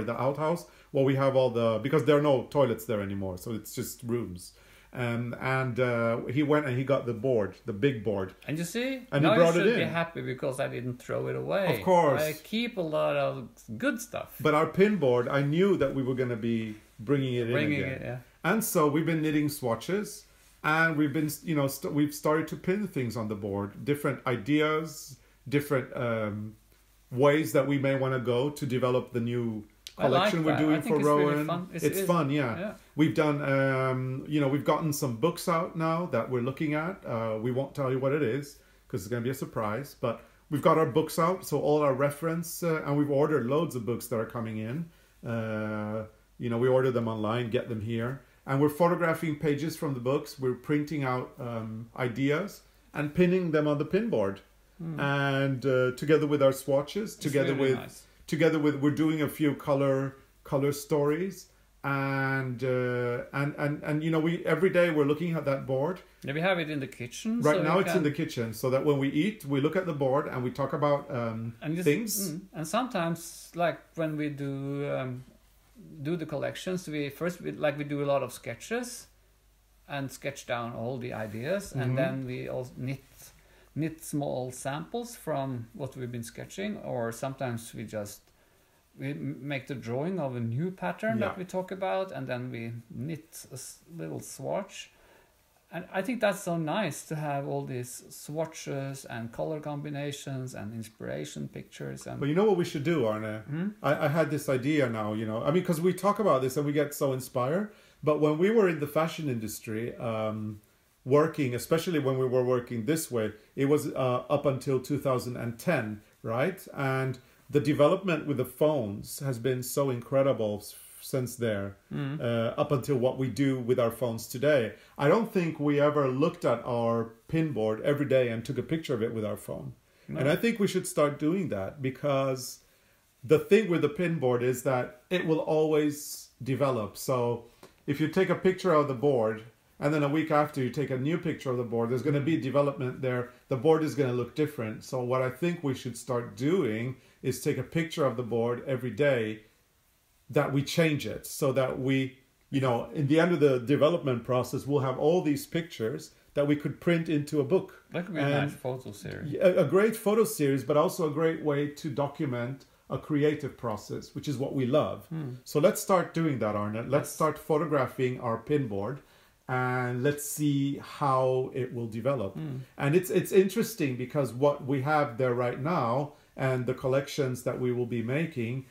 Speaker 1: the outhouse, where we have because there are no toilets there anymore, so it's just rooms. And he went and he got the board, the big board.
Speaker 2: And you see,
Speaker 1: and
Speaker 2: now
Speaker 1: he brought
Speaker 2: you should
Speaker 1: it in.
Speaker 2: be happy because I didn't throw it away.
Speaker 1: Of course.
Speaker 2: I keep a lot of good stuff.
Speaker 1: But our pin board, I knew that we were going to be bringing it in again.
Speaker 2: Yeah.
Speaker 1: And so we've been knitting swatches, and we've been, we've started to pin things on the board, different ideas, different ways that we may want to go to develop the new collection we're doing for Rowan. It's fun, yeah. We've done, we've gotten some books out now that we're looking at. We won't tell you what it is because it's going to be a surprise, but we've got our books out, so all our reference, and we've ordered loads of books that are coming in. We order them online, get them here, and we're photographing pages from the books. We're printing out ideas and pinning them on the pin board. And together with our swatches, together with we're doing a few color stories, and we every day we're looking at that board.
Speaker 2: Yeah, we have it in the kitchen.
Speaker 1: Right now it's in the kitchen, so that when we eat, we look at the board and we talk about things.
Speaker 2: And sometimes, like when we do the collections, we do a lot of sketches, and sketch down all the ideas, and then we also knit small samples from what we've been sketching, or sometimes we make the drawing of a new pattern that we talk about, and then we knit a little swatch. And I think that's so nice to have all these swatches and color combinations and inspiration pictures. And
Speaker 1: but you know what we should do, Arne? I had this idea now, because we talk about this and we get so inspired, but when we were in the fashion industry, working, especially when we were working this way, it was up until 2010, right? And the development with the phones has been so incredible since there, up until what we do with our phones today. I don't think we ever looked at our pin board every day and took a picture of it with our phone. No. And I think we should start doing that, because the thing with the pin board is that it will always develop. So if you take a picture of the board, and then a week after you take a new picture of the board, there's going to be development there. The board is going to look different. So what I think we should start doing is take a picture of the board every day, that we change it, so that we, in the end of the development process, we'll have all these pictures that we could print into a book.
Speaker 2: That could be a nice photo series.
Speaker 1: A great photo series, but also a great way to document a creative process, which is what we love. So let's start doing that, Arnett. Let's start photographing our pin board, and let's see how it will develop. And it's interesting, because what we have there right now and the collections that we will be making,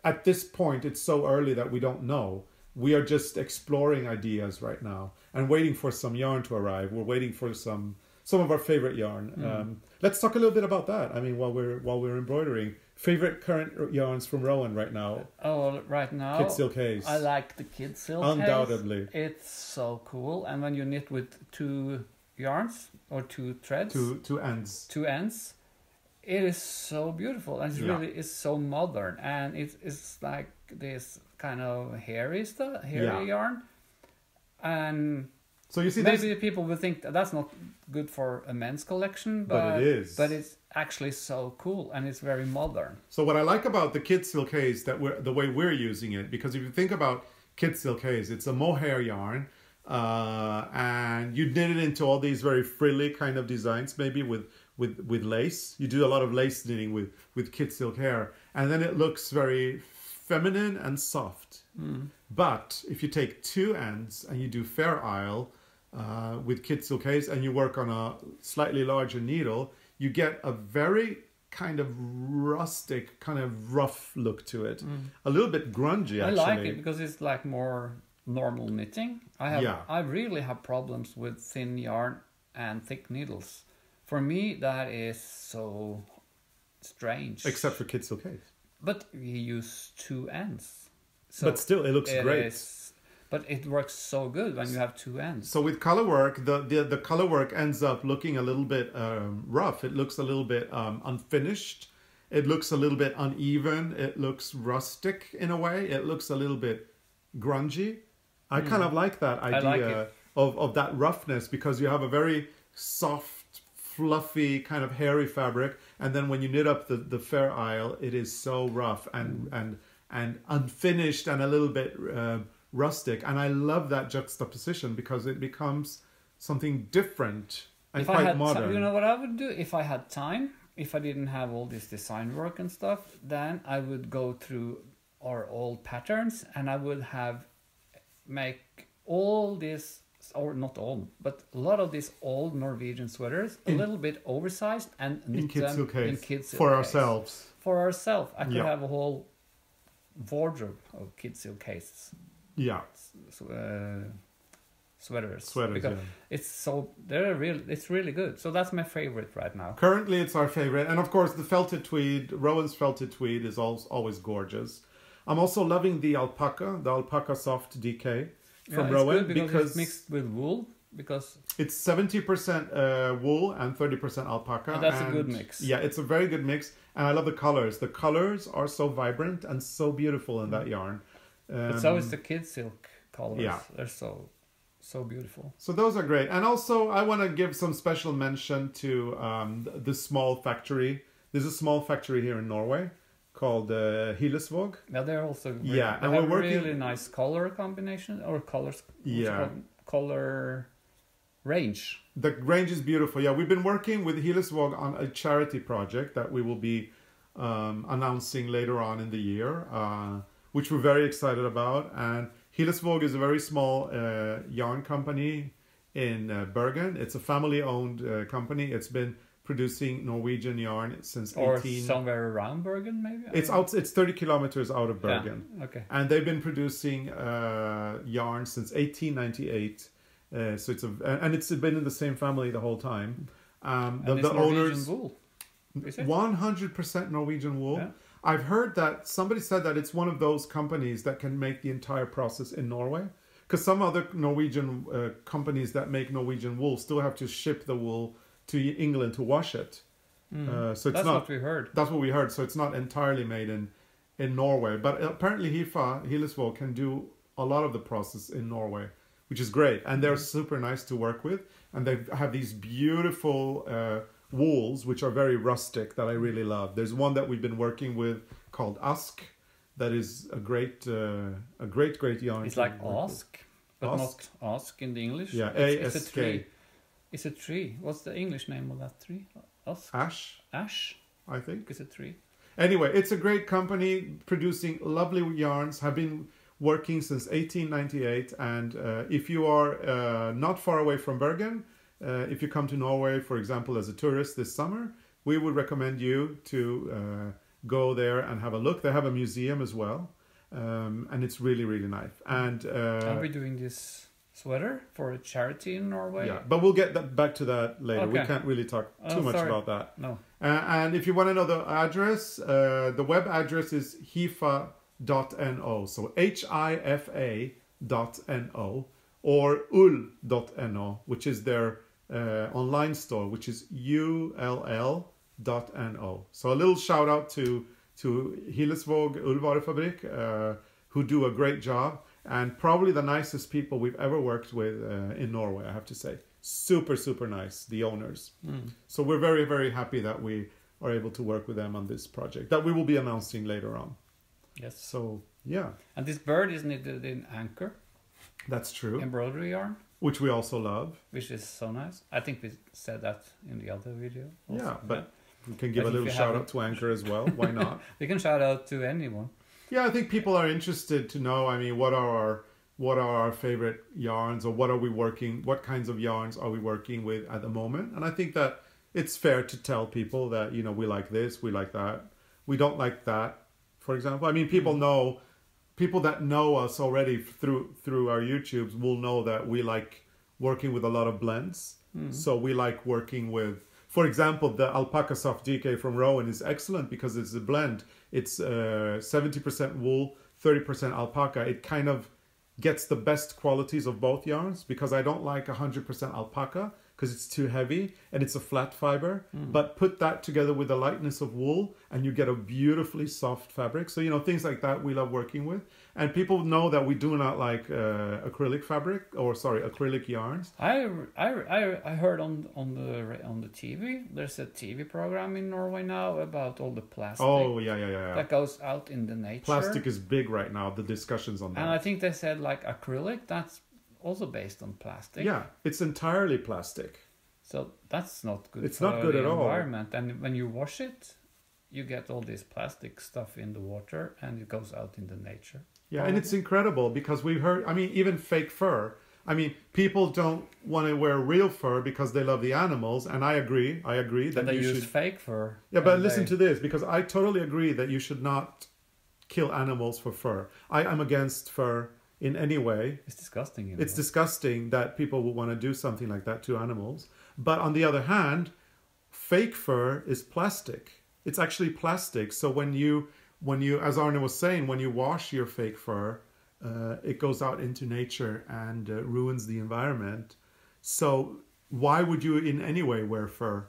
Speaker 1: at this point it's so early that we don't know. We are just exploring ideas right now and waiting for some yarn to arrive. We're waiting for some of our favorite yarn. Let's talk a little bit about that. I mean, while we're embroidering, favorite current yarns from Rowan right now.
Speaker 2: Oh, right now,
Speaker 1: Kid Silk Haze.
Speaker 2: I like the Kid Silk
Speaker 1: Undoubtedly.
Speaker 2: Haze. It's so cool. And when you knit with 2 yarns or 2 threads,
Speaker 1: two ends,
Speaker 2: it is so beautiful, and it really is so modern, and it's like this kind of hairy yarn. And
Speaker 1: so you see,
Speaker 2: maybe people will think that's not good for a men's collection, but
Speaker 1: it is.
Speaker 2: But it's actually so cool, and it's very modern.
Speaker 1: So what I like about the Kid Silk Haze, the way we're using it, because if you think about Kid Silk Haze, it's a mohair yarn, and you knit it into all these very frilly kind of designs, maybe with lace. You do a lot of lace knitting with Kid Silk hair, and then it looks very feminine and soft. But if you take 2 ends and you do Fair Isle with Kid Silk Haze, and you work on a slightly larger needle, you get a very kind of rustic, kind of rough look to it. A little bit grungy, actually.
Speaker 2: I like it because it's like more normal knitting. I really have problems with thin yarn and thick needles. For me, that is so strange.
Speaker 1: Except for Kid Silkcase.
Speaker 2: But we use 2 ends. So
Speaker 1: but still, it looks great.
Speaker 2: But it works so good when you have 2 ends.
Speaker 1: So with color work, the color work ends up looking a little bit rough. It looks a little bit unfinished. It looks a little bit uneven. It looks rustic in a way. It looks a little bit grungy. I kind of like that idea of that roughness, because you have a very soft, fluffy, kind of hairy fabric, and then when you knit up the Fair Isle, it is so rough and unfinished and a little bit rustic. And I love that juxtaposition because it becomes something different and quite modern.
Speaker 2: You know what I would do if I had time? If I didn't have all this design work and stuff, then I would go through our old patterns and I would make all this, or not all, but a lot of these old Norwegian sweaters a little bit oversized and knit them in Kid Silkcase.
Speaker 1: For ourselves.
Speaker 2: For ourselves. I could have a whole wardrobe of Kid Silkcase.
Speaker 1: Yeah.
Speaker 2: Sweaters because it's really good. So that's my favorite right now.
Speaker 1: Currently it's our favorite, and of course the felted tweed, Rowan's felted tweed is always gorgeous. I'm also loving the alpaca soft DK from Rowan because
Speaker 2: it's mixed with wool, because
Speaker 1: it's 70% wool and 30% alpaca,
Speaker 2: and that's a good mix.
Speaker 1: Yeah, it's a very good mix, and I love the colors. The colors are so vibrant and so beautiful in that yarn.
Speaker 2: But so is the Kid Silk colors.
Speaker 1: Yeah,
Speaker 2: they're so beautiful.
Speaker 1: So those are great. And also I want to give some special mention to the small factory. There's a small factory here in Norway called Hillesvåg.
Speaker 2: Yeah, they're also great.
Speaker 1: Yeah,
Speaker 2: and we're working really nice color combination or colors.
Speaker 1: Yeah,
Speaker 2: color range.
Speaker 1: The range is beautiful. Yeah, we've been working with Hillesvåg on a charity project that we will be announcing later on in the year, which we're very excited about. And Hillesvåg is a very small yarn company in Bergen. It's a family-owned company. It's been producing Norwegian yarn since
Speaker 2: or somewhere around Bergen, maybe.
Speaker 1: It's 30 kilometers out of Bergen.
Speaker 2: Yeah. Okay.
Speaker 1: And they've been producing yarn since 1898. So it's been in the same family the whole time. The owners,
Speaker 2: wool. Is it?
Speaker 1: 100% Norwegian wool. Yeah. I've heard that somebody said that it's one of those companies that can make the entire process in Norway, because some other Norwegian companies that make Norwegian wool still have to ship the wool to England to wash it. So it's
Speaker 2: that's what we heard.
Speaker 1: That's what we heard. So it's not entirely made in Norway, but apparently Hillesvåg can do a lot of the process in Norway, which is great, and they're super nice to work with, and they have these beautiful wools which are very rustic that I really love. There's one that we've been working with called Ask, that is a great yarn.
Speaker 2: It's like ask, but not ask in the English.
Speaker 1: Yeah,
Speaker 2: it's a tree. It's a tree. What's the English name of that tree? Ask? Ash, I think. It's a tree.
Speaker 1: Anyway, it's a great company producing lovely yarns. Have been working since 1898, and if you are not far away from Bergen, if you come to Norway, for example, as a tourist this summer, we would recommend you to go there and have a look. They have a museum as well, and it's really, really nice. And
Speaker 2: are we doing this sweater for a charity in Norway?
Speaker 1: Yeah, but we'll get back to that later. Okay. We can't really talk too much about that.
Speaker 2: No.
Speaker 1: And if you want to know the address, the web address is hifa.no, so hifa.no, or ull.no, which is their online store, which is ull.no. So a little shout out to Hillesvåg Ullvarefabrik, who do a great job, and probably the nicest people we've ever worked with in Norway, I have to say. Super, super nice, the owners. So we're very, very happy that we are able to work with them on this project that we will be announcing later on.
Speaker 2: Yes.
Speaker 1: So, yeah.
Speaker 2: And this bird is knitted in anchor.
Speaker 1: That's true.
Speaker 2: Embroidery yarn.
Speaker 1: Which we also love.
Speaker 2: Which is so nice. I think we said that in the other video also.
Speaker 1: Yeah, but we can give a little shout out to Anchor as well. Why not?
Speaker 2: We can shout out to anyone.
Speaker 1: Yeah, I think people are interested to know, I mean, what are our favorite yarns, or what kinds of yarns are we working with at the moment? And I think that it's fair to tell people that, you know, we like this, we like that. We don't like that, for example. I mean, people people that know us already through our YouTubes will know that we like working with a lot of blends. So we like working with, for example, the alpaca soft DK from Rowan is excellent because it's a blend. It's 70% wool, 30% alpaca. It kind of gets the best qualities of both yarns, because I don't like 100% alpaca because it's too heavy and it's a flat fiber. But put that together with the lightness of wool and you get a beautifully soft fabric. So, you know, things like that we love working with. And people know that we do not like acrylic yarns.
Speaker 2: I heard on the TV, there's a TV program in Norway now about all the plastic.
Speaker 1: Oh, yeah.
Speaker 2: That goes out in the nature.
Speaker 1: Plastic is big right now, the discussions on that.
Speaker 2: And I think they said like acrylic, that's also based on plastic.
Speaker 1: Yeah, it's entirely plastic.
Speaker 2: So that's not good.
Speaker 1: It's not good at all.
Speaker 2: Environment. And when you wash it, you get all this plastic stuff in the water and it goes out in the nature.
Speaker 1: Yeah, and it's incredible because we've heard, I mean, even fake fur. I mean, people don't want to wear real fur because they love the animals, and I agree that
Speaker 2: and they
Speaker 1: you
Speaker 2: use
Speaker 1: should
Speaker 2: fake fur.
Speaker 1: Yeah, but listen to this, because I totally agree that you should not kill animals for fur. I am against fur in any way.
Speaker 2: It's disgusting.
Speaker 1: It's disgusting that people would want to do something like that to animals. But on the other hand, fake fur is plastic. It's actually plastic. So when you, as Arne was saying, when you wash your fake fur, it goes out into nature and ruins the environment. So why would you in any way wear fur?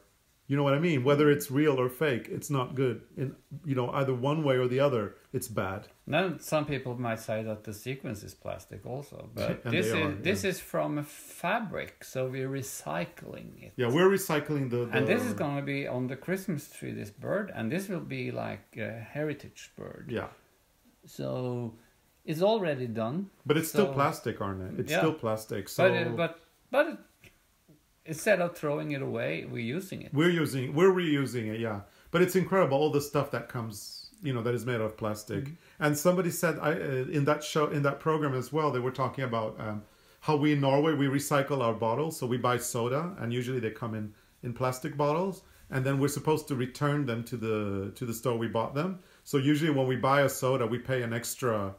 Speaker 1: You know what I mean? Whether it's real or fake, it's not good. In, you know, either one way or the other, it's bad.
Speaker 2: Then some people might say that the sequence is plastic also, but this is from a fabric, so we're recycling it.
Speaker 1: Yeah, we're recycling the...
Speaker 2: And this is going to be on the Christmas tree, this bird, and this will be like a heritage bird.
Speaker 1: Yeah.
Speaker 2: So it's already done.
Speaker 1: But it's still plastic, Arnett. It's still plastic. So
Speaker 2: but instead of throwing it away, we're using it.
Speaker 1: We're reusing it, yeah. But it's incredible, all the stuff that comes, you know, that is made of plastic. And somebody said in that program as well, they were talking about how we in Norway, we recycle our bottles. So we buy soda, and usually they come in plastic bottles, and then we're supposed to return them to the store we bought them. So usually when we buy a soda, we pay an extra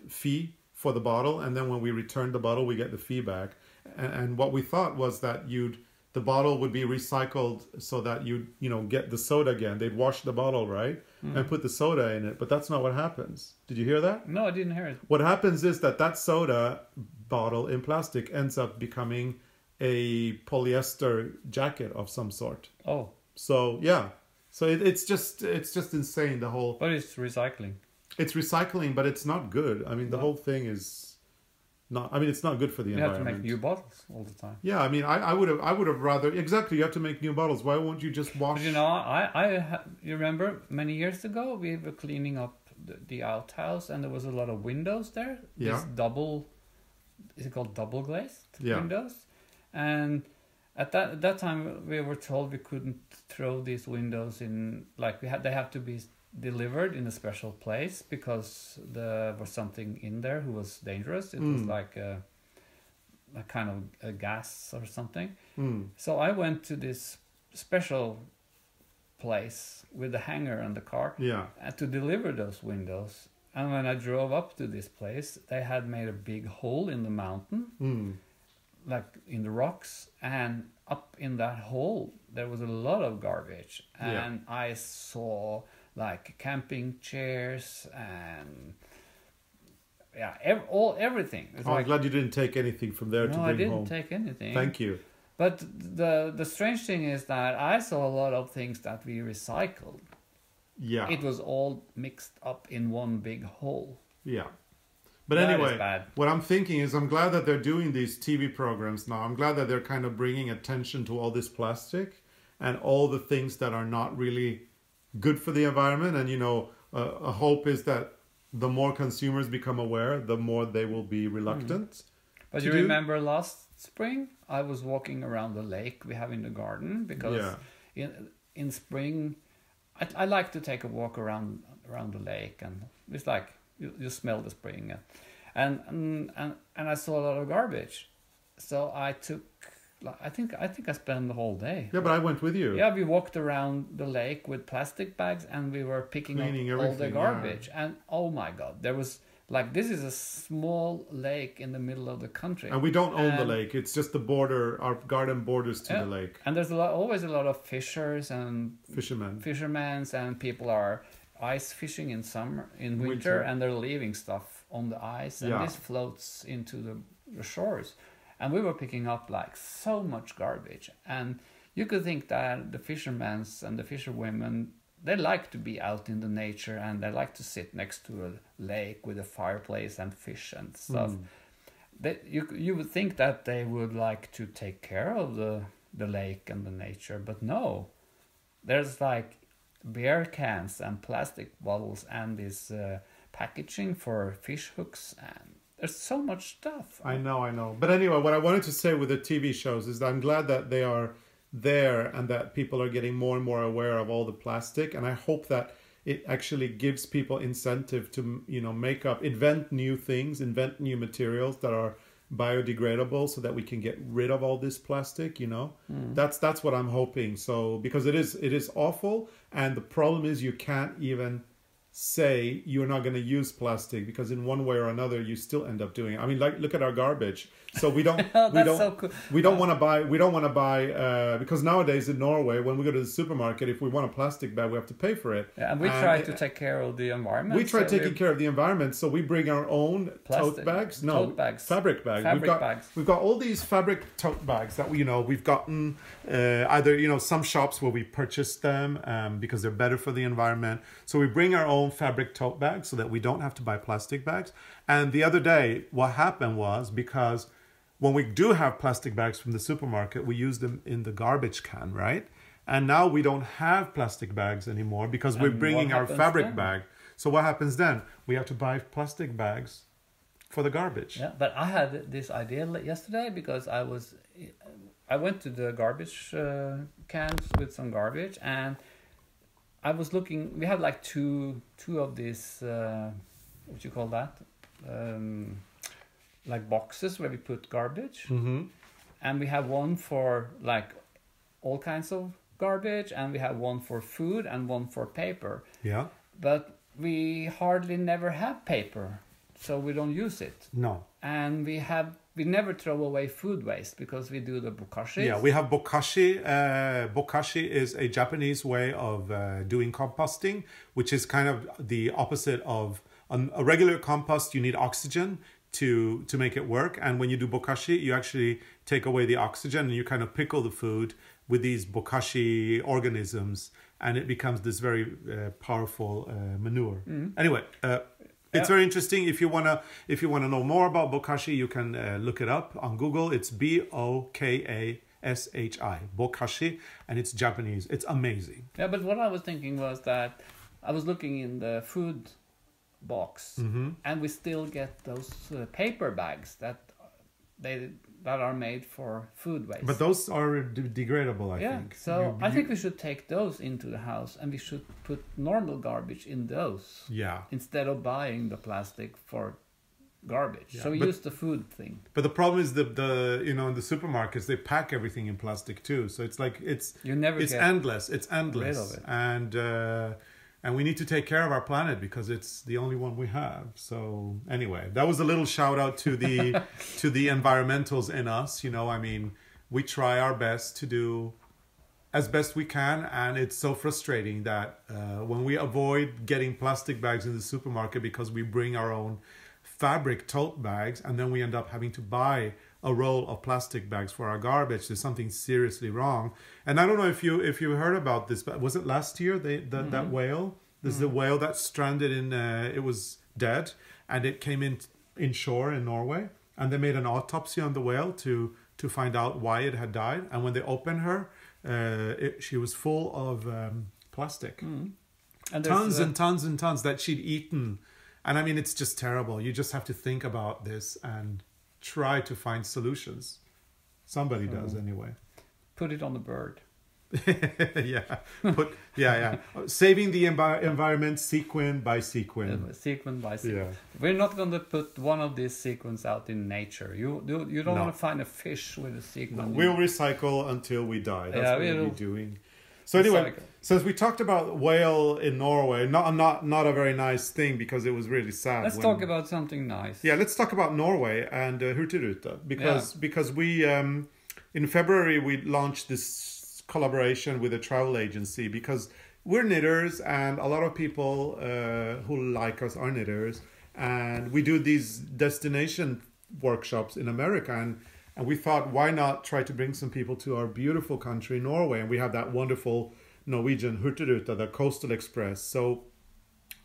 Speaker 1: fee for the bottle, and then when we return the bottle, we get the fee back. And what we thought was that the bottle would be recycled so that you get the soda again. They'd wash the bottle, right? And put the soda in it. But that's not what happens. Did you hear that?
Speaker 2: No, I didn't hear it.
Speaker 1: What happens is that soda bottle in plastic ends up becoming a polyester jacket of some sort.
Speaker 2: Oh.
Speaker 1: So, yeah. So it's just insane, the whole...
Speaker 2: But it's recycling.
Speaker 1: It's recycling, but it's not good. I mean, the whole thing is... it's not good for the environment.
Speaker 2: You have to make new bottles all the time.
Speaker 1: Yeah, I mean, I would have rather... Exactly, you have to make new bottles. Why won't you just wash...
Speaker 2: But, you know, you remember many years ago, we were cleaning up the outhouse, and there was a lot of windows there.
Speaker 1: Yeah.
Speaker 2: Is it called double glazed
Speaker 1: yeah.
Speaker 2: windows? And at that time, we were told we couldn't throw these windows in, like they have to be delivered in a special place because there was something in there who was dangerous. It was like a kind of a gas or something. So I went to this special place with the hanger and the cart to deliver those windows. And when I drove up to this place, they had made a big hole in the mountain, like in the rocks, and up in that hole there was a lot of garbage. And I saw like camping chairs and everything.
Speaker 1: I'm glad you didn't take anything from there to bring home.
Speaker 2: No, I didn't take anything.
Speaker 1: Thank you.
Speaker 2: But the strange thing is that I saw a lot of things that we recycled. Yeah. It was all mixed up in one big hole.
Speaker 1: Yeah. But anyway, what I'm thinking is I'm glad that they're doing these TV programs now. I'm glad that they're kind of bringing attention to all this plastic and all the things that are not really good for the environment. And, a hope is that the more consumers become aware, the more they will be reluctant.
Speaker 2: But you remember last spring, I was walking around the lake we have in the garden because in spring, I like to take a walk around the lake, and it's like you smell the spring, and I saw a lot of garbage, so I took I think I spent the whole day.
Speaker 1: Yeah, but I went with you.
Speaker 2: Yeah, we walked around the lake with plastic bags and we were picking up all the garbage. Yeah. And oh my God, there was like, this is a small lake in the middle of the country.
Speaker 1: And we don't own the lake. It's just the border, our garden borders to the lake.
Speaker 2: And there's always a lot of fishers and fishermen, and people are ice fishing in winter, and they're leaving stuff on the ice, and this floats into the shores. And we were picking up like so much garbage, and you could think that the fishermen and the fisherwomen, they like to be out in the nature, and they like to sit next to a lake with a fireplace and fish and stuff. You would think that they would like to take care of the lake and the nature, but no. There's like beer cans and plastic bottles and this packaging for fish hooks, and there's so much stuff.
Speaker 1: I know. But anyway, what I wanted to say with the TV shows is that I'm glad that they are there and that people are getting more and more aware of all the plastic, and I hope that it actually gives people incentive to invent new things, invent new materials that are biodegradable, so that we can get rid of all this plastic. That's what I'm hoping. So because it is awful, and the problem is you can't even say you're not going to use plastic, because in one way or another you still end up doing it. I mean, like, look at our garbage. So we don't we don't want to buy because nowadays in Norway, when we go to the supermarket, if we want a plastic bag, we have to pay for it.
Speaker 2: Yeah, and we try to take care of the environment.
Speaker 1: We try taking care of the environment, so we bring our own tote bags. Fabric bags. We've got all these fabric tote bags that we've gotten either some shops where we purchased them because they're better for the environment. So we bring our own fabric tote bags so that we don't have to buy plastic bags. And the other day, what happened was, because when we do have plastic bags from the supermarket, we use them in the garbage can, right? And now we don't have plastic bags anymore because we're bringing our fabric bag. So what happens then? We have to buy plastic bags for the garbage.
Speaker 2: Yeah, but I had this idea yesterday because I went to the garbage cans with some garbage, and I was looking. We have like two of these what you call that, like boxes where we put garbage, and we have one for like all kinds of garbage, and we have one for food and one for paper.
Speaker 1: Yeah.
Speaker 2: But we hardly never have paper, so we don't use it.
Speaker 1: No.
Speaker 2: And we never throw away food waste because we do the bokashi.
Speaker 1: Yeah, we have bokashi. Bokashi is a Japanese way of doing composting, which is kind of the opposite of a regular compost. You need oxygen to make it work, and when you do bokashi, you actually take away the oxygen and you kind of pickle the food with these bokashi organisms, and it becomes this very powerful manure. Anyway, it's very interesting. If you wanna know more about bokashi, you can look it up on Google. It's Bokashi, bokashi, and it's Japanese. It's amazing.
Speaker 2: Yeah, but what I was thinking was that I was looking in the food box, and we still get those paper bags that are made for food waste.
Speaker 1: But those are degradable, I think.
Speaker 2: So I think we should take those into the house, and we should put normal garbage in those.
Speaker 1: Yeah.
Speaker 2: Instead of buying the plastic for garbage. Yeah, so we use the food thing.
Speaker 1: But the problem is the in the supermarkets, they pack everything in plastic too. So it's like it's endless. It's endless. Rid of it. And we need to take care of our planet because it's the only one we have. So anyway, that was a little shout out to the to the environmentals in us. I mean, we try our best to do as best we can, and it's so frustrating that when we avoid getting plastic bags in the supermarket because we bring our own fabric tote bags, and then we end up having to buy a roll of plastic bags for our garbage. There's something seriously wrong. And I don't know if you heard about this, but was it last year that whale? This is the whale that stranded in. It was dead, and it came in shore in Norway, and they made an autopsy on the whale to find out why it had died. And when they opened her, she was full of plastic, and tons and tons and tons that she'd eaten. And I mean, it's just terrible. You just have to think about this and try to find solutions. Somebody does anyway.
Speaker 2: Put it on the bird.
Speaker 1: Saving the environment sequin by sequin.
Speaker 2: Sequin by sequin. We're not going to put one of these sequins out in nature. You don't want to find a fish with a sequin.
Speaker 1: No, we'll recycle until we die. That's what we'll be doing. So anyway, since we talked about whale in Norway, not a very nice thing because it was really sad.
Speaker 2: Let's talk about something nice.
Speaker 1: Yeah, let's talk about Norway and Hurtigruten because we in February we launched this collaboration with a travel agency because we're knitters and a lot of people who like us are knitters, and we do these destination workshops in America, and we thought, why not try to bring some people to our beautiful country, Norway? And we have that wonderful Norwegian Hurtigruten, the Coastal Express. So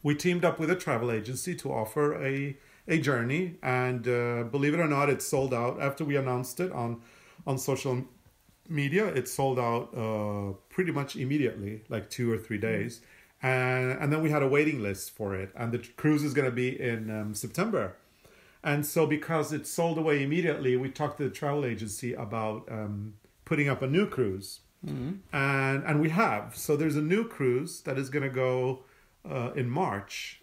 Speaker 1: we teamed up with a travel agency to offer a journey. And believe it or not, it sold out. After we announced it on social media, it sold out pretty much immediately, like 2 or 3 days. And then we had a waiting list for it. And the cruise is going to be in September. And so because it sold away immediately, we talked to the travel agency about putting up a new cruise. Mm-hmm. And we have. So there's a new cruise that is going to go in March,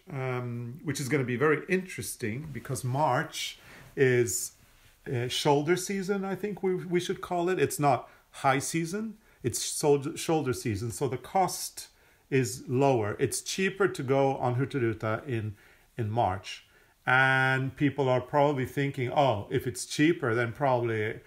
Speaker 1: which is going to be very interesting because March is shoulder season, I think we should call it. It's not high season, it's shoulder season. So the cost is lower. It's cheaper to go on Hurtigruten in March. And people are probably thinking, oh, if it's cheaper, then probably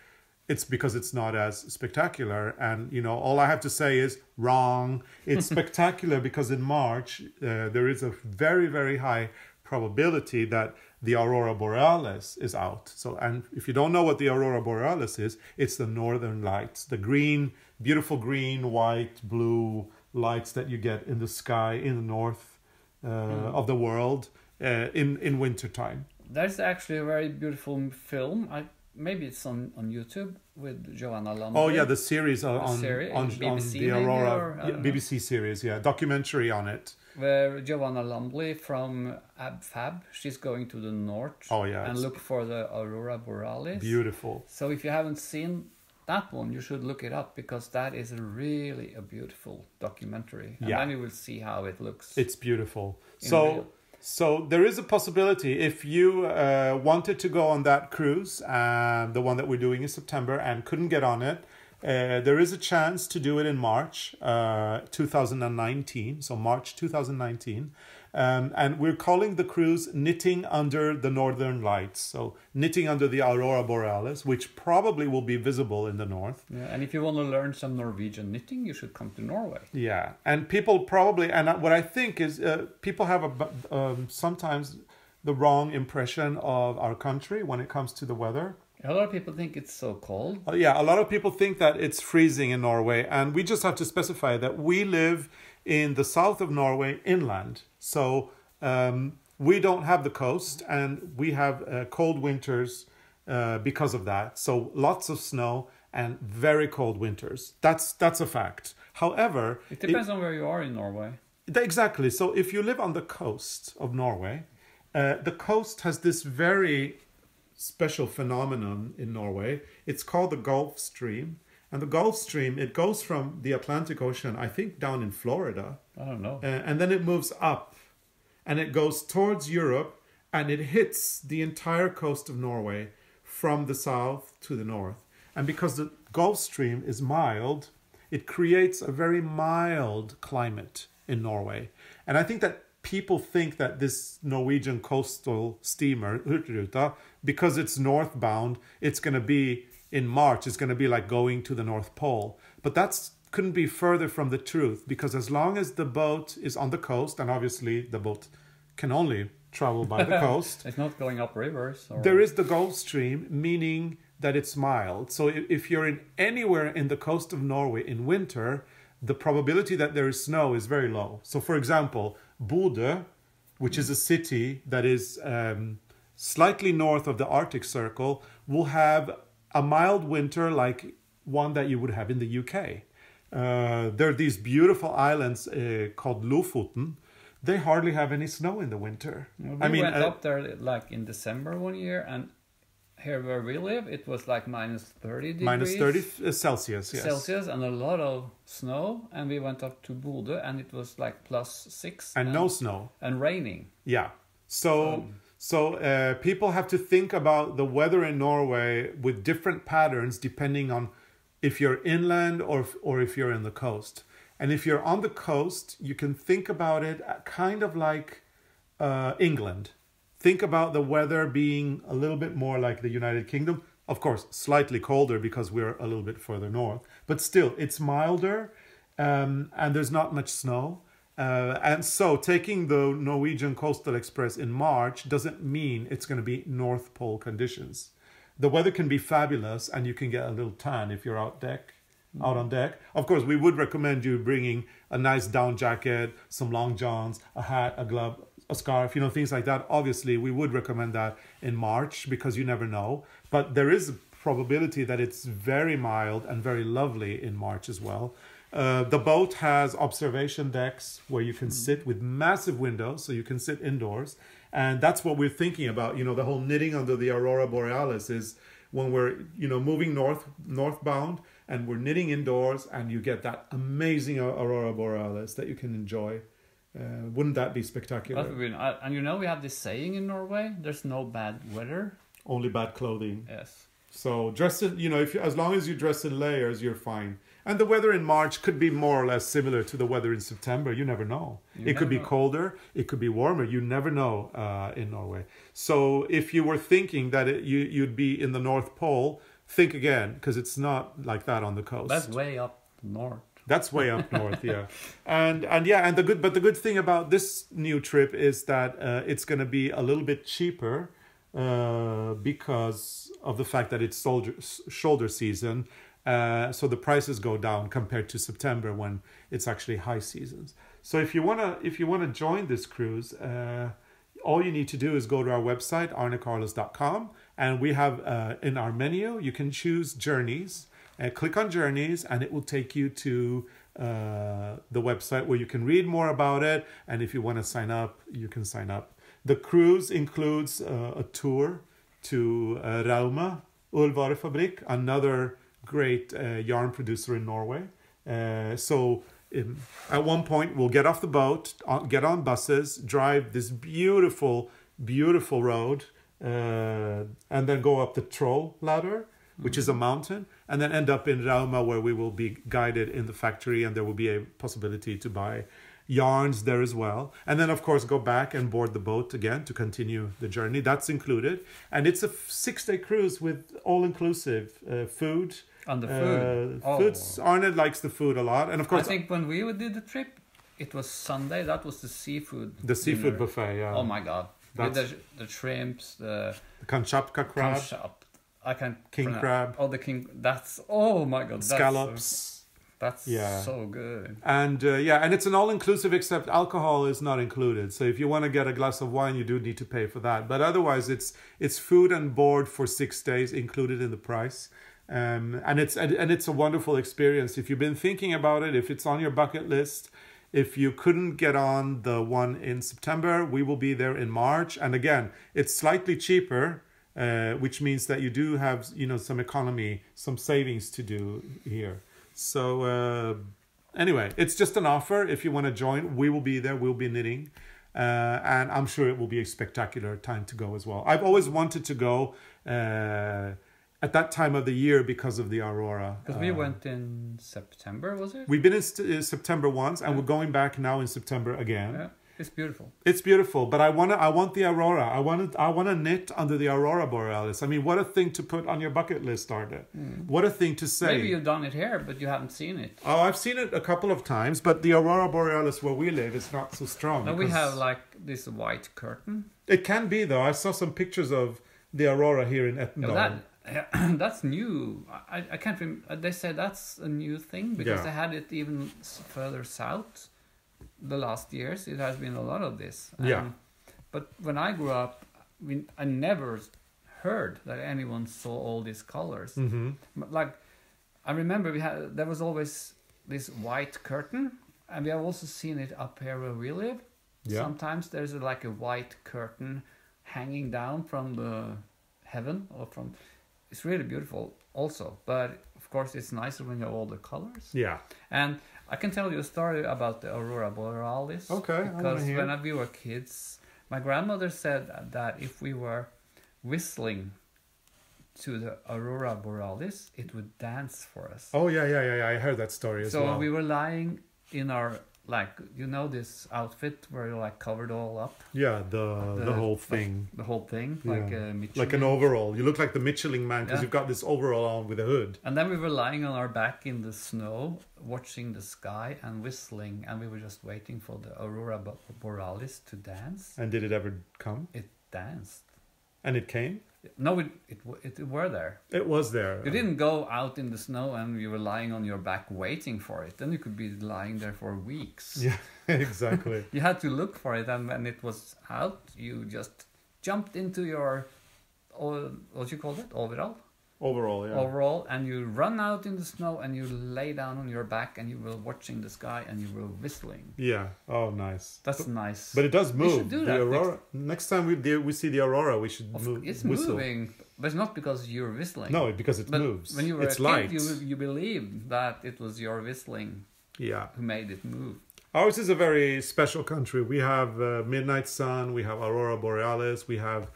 Speaker 1: it's because it's not as spectacular. And, all I have to say is wrong. It's spectacular because in March, there is a very, very high probability that the Aurora Borealis is out. So, and if you don't know what the Aurora Borealis is, it's the northern lights, the green, beautiful green, white, blue lights that you get in the sky in the north of the world. In wintertime.
Speaker 2: There's actually a very beautiful film. Maybe it's on YouTube with Joanna Lumley.
Speaker 1: Oh yeah, the series on
Speaker 2: BBC
Speaker 1: the Aurora BBC series, documentary on it.
Speaker 2: Where Joanna Lumley from AbFab, she's going to the north and look for the Aurora Borealis.
Speaker 1: Beautiful.
Speaker 2: So if you haven't seen that one, you should look it up because that is really a beautiful documentary. And then you will see how it looks.
Speaker 1: It's beautiful. So there is a possibility if you wanted to go on that cruise, the one that we're doing in September, and couldn't get on it, there is a chance to do it in March 2019. So March 2019. And we're calling the cruise Knitting Under the Northern Lights. So knitting under the Aurora Borealis, which probably will be visible in the north.
Speaker 2: Yeah, and if you want to learn some Norwegian knitting, you should come to Norway.
Speaker 1: Yeah, and people probably, and what I think is people have sometimes the wrong impression of our country when it comes to the weather.
Speaker 2: A lot of people think it's so cold.
Speaker 1: Yeah, a lot of people think that it's freezing in Norway, and we just have to specify that we live in the south of Norway, inland. So we don't have the coast, and we have cold winters because of that. So lots of snow and very cold winters. That's a fact. However,
Speaker 2: it depends on where you are in Norway.
Speaker 1: Exactly. So if you live on the coast of Norway, the coast has this very special phenomenon in Norway. It's called the Gulf Stream. And the Gulf Stream, it goes from the Atlantic Ocean, I think, down in Florida.
Speaker 2: I don't know.
Speaker 1: And then it moves up. And it goes towards Europe. And it hits the entire coast of Norway from the south to the north. And because the Gulf Stream is mild, it creates a very mild climate in Norway. And I think that people think that this Norwegian coastal steamer, Hurtigruten, because it's northbound, it's going to be in March, it's going to be like going to the North Pole. But that couldn't be further from the truth, because as long as the boat is on the coast, and obviously the boat can only travel by the coast.
Speaker 2: It's not going up rivers.
Speaker 1: There is the Gulf Stream, meaning that it's mild. So if you're anywhere in the coast of Norway in winter, the probability that there is snow is very low. So for example, Bodø, which is a city that is slightly north of the Arctic Circle, will have a mild winter like one that you would have in the UK. There are these beautiful islands called Lofoten. They hardly have any snow in the winter.
Speaker 2: We went up there like in December one year, and here where we live, it was like minus 30 degrees.
Speaker 1: Minus 30 Celsius, yes.
Speaker 2: Celsius, and a lot of snow. And we went up to Bodø, and it was like +6.
Speaker 1: And no snow.
Speaker 2: And raining.
Speaker 1: Yeah. So people have to think about the weather in Norway with different patterns depending on if you're inland or if you're in the coast. And if you're on the coast, you can think about it kind of like England. Think about the weather being a little bit more like the United Kingdom. Of course, slightly colder because we're a little bit further north. But still, it's milder and there's not much snow. And so taking the Norwegian Coastal Express in March doesn't mean it's going to be North Pole conditions. The weather can be fabulous and you can get a little tan if you're out on deck. Of course, we would recommend you bringing a nice down jacket, some long johns, a hat, a glove, a scarf, things like that. Obviously, we would recommend that in March because you never know. But there is a probability that it's very mild and very lovely in March as well. The boat has observation decks where you can sit with massive windows, so you can sit indoors. And that's what we're thinking about. The whole knitting under the Aurora Borealis is when we're, moving northbound and we're knitting indoors and you get that amazing Aurora Borealis that you can enjoy. Wouldn't that be spectacular?
Speaker 2: That would be, and we have this saying in Norway: "There's no bad weather,
Speaker 1: only bad clothing."
Speaker 2: Yes.
Speaker 1: So dress in, as long as you dress in layers, you're fine. And the weather in March could be more or less similar to the weather in September. You never know. It could be colder. It could be warmer. You never know in Norway. So if you were thinking that you'd be in the North Pole, think again, because it's not like that on the coast.
Speaker 2: That's way up north.
Speaker 1: That's way up north, yeah. And the good thing about this new trip is that it's going to be a little bit cheaper because of the fact that it's shoulder season. So the prices go down compared to September when it's actually high seasons. So if you wanna join this cruise, all you need to do is go to our website arnecarlos.com, and we have in our menu you can choose journeys. Click on journeys, and it will take you to the website where you can read more about it. And if you want to sign up, you can sign up. The cruise includes a tour to Rauma Ullvarefabrik, another great yarn producer in Norway. So at one point we'll get off the boat, get on buses, drive this beautiful road, and then go up the Troll ladder, which is a mountain, and then end up in Rauma, where we will be guided in the factory, and there will be a possibility to buy yarns there as well. And then, of course, go back and board the boat again to continue the journey. That's included. And it's a 6-day cruise with all-inclusive food.
Speaker 2: And the food.
Speaker 1: Foods. Arnett likes the food a lot. And of course,
Speaker 2: I think when we did the trip, it was Sunday. That was the seafood.
Speaker 1: The seafood buffet, yeah.
Speaker 2: Oh my God. With the shrimps, the
Speaker 1: kanchapka crab. King crab.
Speaker 2: Oh, the king. Oh my God.
Speaker 1: Scallops.
Speaker 2: That's so good.
Speaker 1: And and it's an all-inclusive, except alcohol is not included. So if you want to get a glass of wine, you do need to pay for that. But otherwise, it's food and board for 6 days included in the price. And it's a wonderful experience. If you've been thinking about it, if it's on your bucket list, if you couldn't get on the one in September, we will be there in March. And again, it's slightly cheaper, which means that you do have some economy, some savings to do here. So anyway, it's just an offer. If you want to join, we will be there. We'll be knitting. And I'm sure it will be a spectacular time to go as well. I've always wanted to go at that time of the year because of the Aurora.
Speaker 2: Because we went in September, was it?
Speaker 1: We've been in September once, and we're going back now in September again.
Speaker 2: Yeah, it's beautiful.
Speaker 1: It's beautiful, but I want the Aurora. I want to knit under the Aurora Borealis. I mean, what a thing to put on your bucket list, Arnett. What a thing to say.
Speaker 2: Maybe you've done it here, but you haven't seen it.
Speaker 1: Oh, I've seen it a couple of times, but the Aurora Borealis where we live is not so strong.
Speaker 2: No, we have like this white curtain.
Speaker 1: It can be, though. I saw some pictures of the Aurora here in Etendal.
Speaker 2: That's new. I can't remember. They said that's a new thing because they had it even further south. The last years, it has been a lot of this. But when I grew up, I never heard that anyone saw all these colors. Mm-hmm. Like, I remember there was always this white curtain, and we have also seen it up here where we live. Yeah. Sometimes there's like a white curtain hanging down from the heaven or from. It's really beautiful also, but of course it's nicer when you have all the colors.
Speaker 1: Yeah.
Speaker 2: And I can tell you a story about the Aurora Borealis.
Speaker 1: Okay.
Speaker 2: Because when we were kids, my grandmother said that if we were whistling to the Aurora Borealis, it would dance for us.
Speaker 1: Oh yeah. I heard that story as well.
Speaker 2: So we were lying in our, like, you know, this outfit where you're like covered all up.
Speaker 1: Yeah, the whole thing.
Speaker 2: The whole thing,
Speaker 1: Yeah.
Speaker 2: like a Michelin.
Speaker 1: Like an overall. You look like the Michelin man because
Speaker 2: Yeah.
Speaker 1: you've got this overall on with a hood.
Speaker 2: And then we were lying on our back in the snow, watching the sky and whistling, and we were just waiting for the Aurora Borealis to dance.
Speaker 1: And did it ever come?
Speaker 2: It danced.
Speaker 1: And it came?
Speaker 2: No, it were there.
Speaker 1: It was there.
Speaker 2: You didn't go out in the snow and you were lying on your back waiting for it. Then you could be lying there for weeks.
Speaker 1: Yeah, exactly.
Speaker 2: You had to look for it, and when it was out, you just jumped into your, what you called it, overall?
Speaker 1: Overall, yeah.
Speaker 2: Overall, and you run out in the snow and you lay down on your back and you were watching the sky and you were whistling.
Speaker 1: Yeah. Oh, nice.
Speaker 2: That's nice.
Speaker 1: But it does move.
Speaker 2: We should do
Speaker 1: the
Speaker 2: that
Speaker 1: Aurora. Next time we see the Aurora, we should move.
Speaker 2: It's
Speaker 1: whistle.
Speaker 2: moving, but it's not because you're whistling.
Speaker 1: No, because it
Speaker 2: but
Speaker 1: moves.
Speaker 2: When you were
Speaker 1: it's
Speaker 2: a
Speaker 1: light.
Speaker 2: kid, you believed that it was your whistling who made it move.
Speaker 1: Ours is a very special country. We have midnight sun. We have Aurora Borealis. We have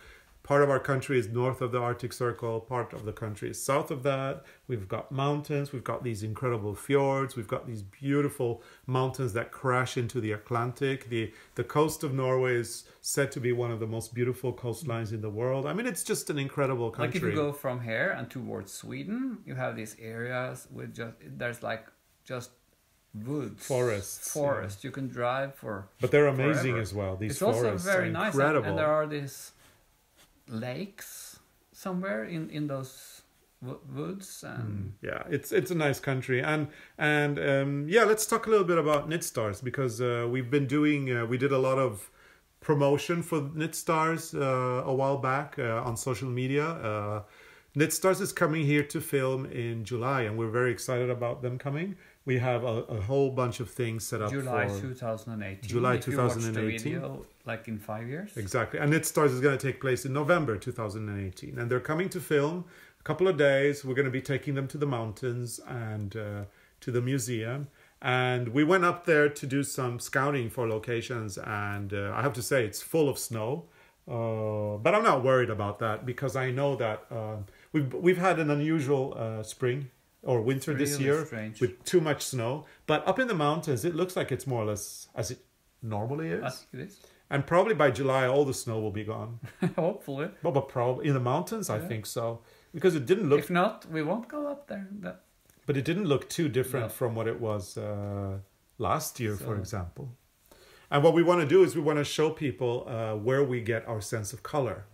Speaker 1: part of our country is north of the Arctic Circle. Part of the country is south of that. We've got mountains. We've got these incredible fjords. We've got these beautiful mountains that crash into the Atlantic. The coast of Norway is said to be one of the most beautiful coastlines in the world. I mean, it's just an incredible country.
Speaker 2: Like if you go from here and towards Sweden, you have these areas with just woods,
Speaker 1: forests.
Speaker 2: Yeah. You can drive
Speaker 1: but they're amazing
Speaker 2: forever.
Speaker 1: as well. These
Speaker 2: it's
Speaker 1: forests
Speaker 2: also very
Speaker 1: are
Speaker 2: nice,
Speaker 1: incredible.
Speaker 2: and there are these lakes somewhere in those woods. And
Speaker 1: yeah, it's a nice country, and let's talk a little bit about Knit Stars, because we've been doing we did a lot of promotion for Knit Stars a while back on social media. Knit Stars is coming here to film in July, and we're very excited about them coming. We have a whole bunch of things set up
Speaker 2: July
Speaker 1: for
Speaker 2: 2018.
Speaker 1: July
Speaker 2: if
Speaker 1: 2018.
Speaker 2: you watch the video, like in 5 years.
Speaker 1: Exactly. And Knit Stars is going to take place in November 2018. And they're coming to film a couple of days. We're going to be taking them to the mountains and to the museum. And we went up there to do some scouting for locations. And I have to say, it's full of snow. But I'm not worried about that, because I know that we've had an unusual spring or winter
Speaker 2: really
Speaker 1: this year
Speaker 2: strange.
Speaker 1: with too much snow. But up in the mountains, it looks like it's more or less as it normally is.
Speaker 2: I think it is.
Speaker 1: And probably by July, all the snow will be gone.
Speaker 2: Hopefully.
Speaker 1: But probably in the mountains, I think so. Because it didn't look...
Speaker 2: If not, we won't go up there.
Speaker 1: But it didn't look too different from what it was last year, for example. And what we want to do is we want to show people where we get our sense of color.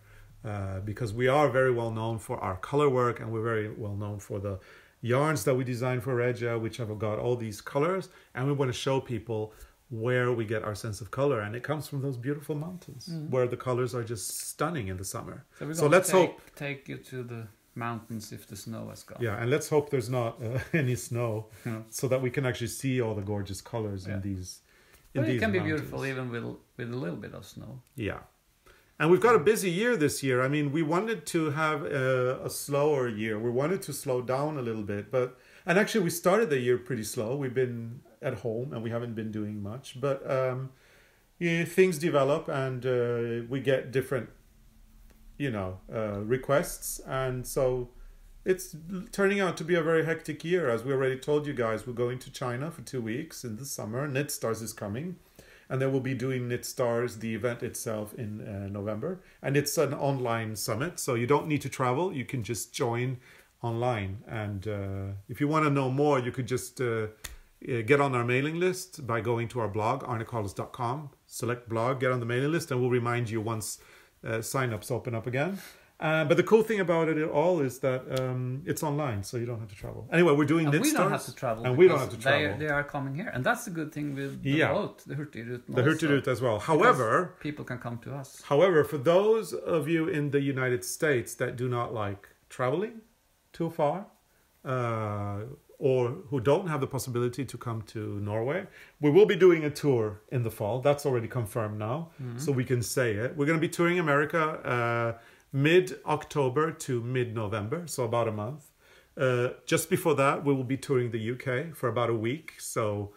Speaker 1: Because we are very well known for our color work, and we're very well known for the yarns that we design for Regia, which have got all these colors. And we want to show people where we get our sense of color, and it comes from those beautiful mountains where the colors are just stunning in the summer.
Speaker 2: So let's take you to the mountains if the snow has gone.
Speaker 1: Yeah, and let's hope there's not any snow, so that we can actually see all the gorgeous colors in these.
Speaker 2: But it can be beautiful even with a little bit of snow.
Speaker 1: Yeah, and we've got a busy year this year. I mean, we wanted to have a slower year. We wanted to slow down a little bit, and actually we started the year pretty slow. We've been at home and we haven't been doing much, but things develop, and we get different requests, and so it's turning out to be a very hectic year. As we already told you guys, we're going to China for 2 weeks in the summer. Knit Stars is coming, and then we'll be doing Knit Stars, the event itself, in November, and it's an online summit, so you don't need to travel. You can just join online, and if you want to know more, you could just get on our mailing list by going to our blog, arnecarlos.com, select blog, get on the mailing list, and we'll remind you once sign-ups open up again. But the cool thing about it all is that it's online, so you don't have to travel. Anyway, we're doing Knit Stars.
Speaker 2: We don't have to travel.
Speaker 1: And we don't have to travel.
Speaker 2: They are coming here. And that's the good thing with the boat, the Hurtigruten.
Speaker 1: The Hurtigruten as well. However,
Speaker 2: people can come to us.
Speaker 1: However, for those of you in the United States that do not like traveling too far, or who don't have the possibility to come to Norway, we will be doing a tour in the fall. That's already confirmed now, so we can say it. We're going to be touring America. mid-October to mid-November, so about a month. Just before that, we will be touring the UK for about a week. So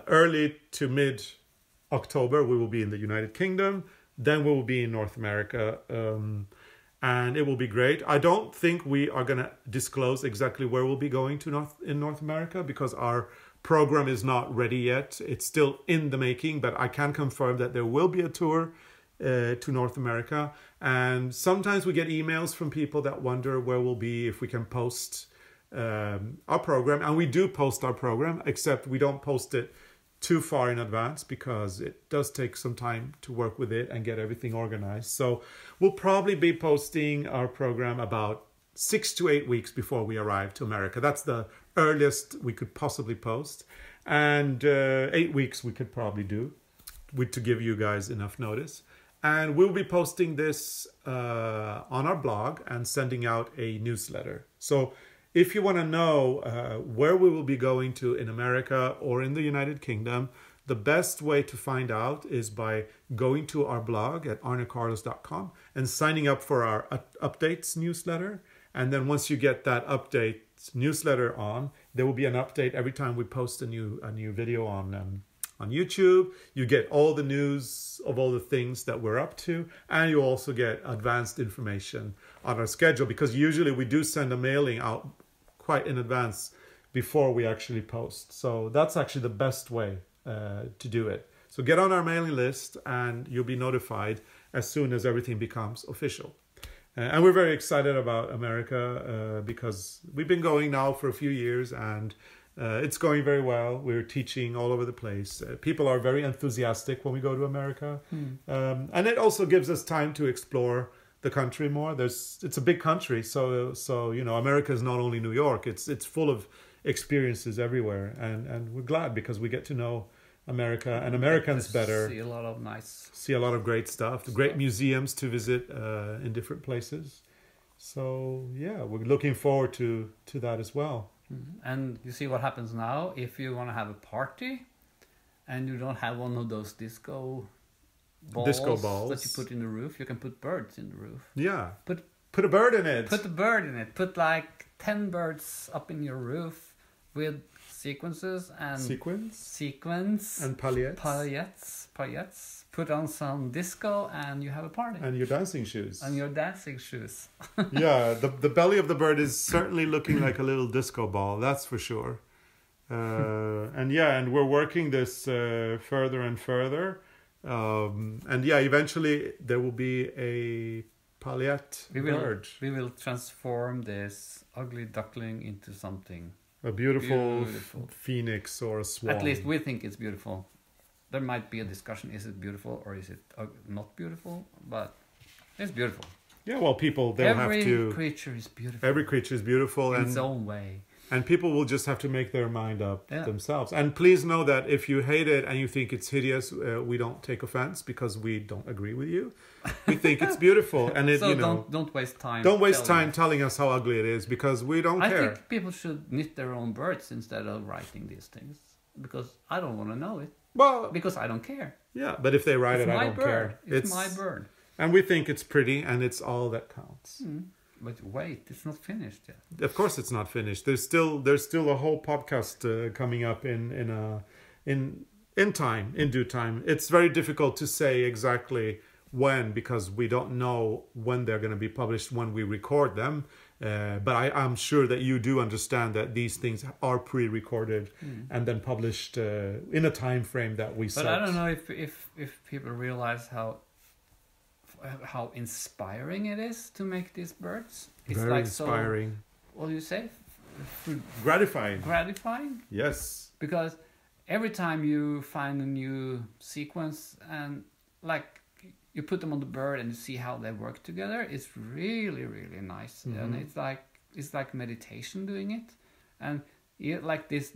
Speaker 1: early to mid-October, we will be in the United Kingdom. Then we will be in North America. And it will be great. I don't think we are going to disclose exactly where we'll be going to in North America because our program is not ready yet. It's still in the making, but I can confirm that there will be a tour to North America. And sometimes we get emails from people that wonder where we'll be, if we can post our program. And we do post our program, except we don't post it too far in advance because it does take some time to work with it and get everything organized. So we'll probably be posting our program about 6 to 8 weeks before we arrive to America. That's the earliest we could possibly post. And 8 weeks we could probably do to give you guys enough notice. And we'll be posting this on our blog and sending out a newsletter. So if you want to know where we will be going to in America or in the United Kingdom, the best way to find out is by going to our blog at arnecarlos.com and signing up for our updates newsletter. And then once you get that update newsletter on, there will be an update every time we post a new video on YouTube. You get all the news of all the things that we're up to, and you also get advanced information on our schedule because usually we do send a mailing out quite in advance before we actually post. So that's actually the best way to do it. So get on our mailing list and you'll be notified as soon as everything becomes official. And we're very excited about America because we've been going now for a few years and it's going very well. We're teaching all over the place. People are very enthusiastic when we go to America. And it also gives us time to explore the country more. It's a big country, so you know, America is not only New York. It's full of experiences everywhere, and we're glad because we get to know America and Americans better.
Speaker 2: See a lot of
Speaker 1: great stuff. Great museums to visit in different places. So yeah, we're looking forward to that as well.
Speaker 2: And you see what happens now if you want to have a party, and you don't have one of those disco balls that you put in the roof. You can put birds in the roof.
Speaker 1: Yeah. Put a bird in it.
Speaker 2: Put a bird in it. Put like 10 birds up in your roof with sequences and sequence
Speaker 1: and
Speaker 2: paillettes. Put on some disco and you have a party.
Speaker 1: And your dancing shoes. Yeah, the belly of the bird is certainly looking like a little disco ball. That's for sure. And we're working this further and further. And yeah, eventually there will be a paillette bird.
Speaker 2: We will transform this ugly duckling into something.
Speaker 1: A beautiful phoenix or a swan.
Speaker 2: At least we think it's beautiful. There might be a discussion, is it beautiful or is it not beautiful? But it's beautiful.
Speaker 1: Yeah, well, people, they'll have to...
Speaker 2: Every creature is beautiful.
Speaker 1: Every creature is beautiful.
Speaker 2: In its own way.
Speaker 1: And people will just have to make their mind up themselves. And please know that if you hate it and you think it's hideous, we don't take offense because we don't agree with you. We think it's beautiful. And it,
Speaker 2: so don't waste time.
Speaker 1: Don't waste time telling us how ugly it is because we don't care.
Speaker 2: I think people should knit their own birds instead of writing these things because I don't want to know it.
Speaker 1: Well,
Speaker 2: because I don't care.
Speaker 1: Yeah, but if they write it, I don't care.
Speaker 2: It's my bird.
Speaker 1: And we think it's pretty and it's all that counts.
Speaker 2: But wait, it's not finished yet.
Speaker 1: Of course, it's not finished. There's still a whole podcast coming up in due time. It's very difficult to say exactly when because we don't know when they're going to be published when we record them. But I'm sure that you do understand that these things are pre-recorded and then published in a time frame that we set.
Speaker 2: But I don't know if people realize how inspiring it is to make these birds. It's
Speaker 1: very
Speaker 2: like
Speaker 1: inspiring.
Speaker 2: So, what do you say?
Speaker 1: Gratifying.
Speaker 2: Gratifying?
Speaker 1: Yes.
Speaker 2: Because every time you find a new sequence and like you put them on the bird and you see how they work together, it's really, really nice. And it's like meditation doing it. And like this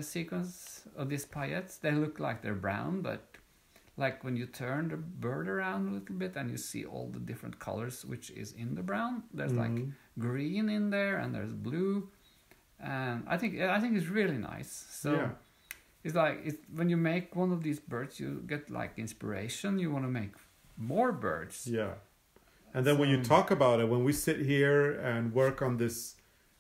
Speaker 2: sequence of these paillettes, they look like they're brown, but like when you turn the bird around a little bit and you see all the different colors which is in the brown, there's like green in there and there's blue, and I think it's really nice. So it's like when you make one of these birds, you get like inspiration. You want to make more birds.
Speaker 1: Yeah, And then when you talk about it, when we sit here and work on this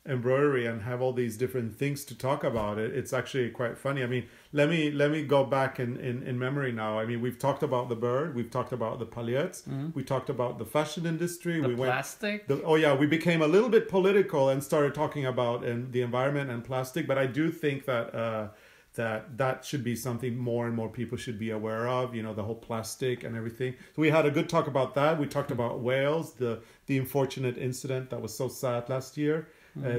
Speaker 1: embroidery and have all these different things to talk about it, it's actually quite funny. I mean, let me go back in memory now. I mean, we've talked about the bird, we've talked about the paljettes, we talked about the fashion industry,
Speaker 2: plastic.
Speaker 1: We became a little bit political and started talking about the environment and plastic. But I do think that that should be something more and more people should be aware of, you know, the whole plastic and everything. So we had a good talk about that. We talked about Wales, the unfortunate incident that was so sad last year.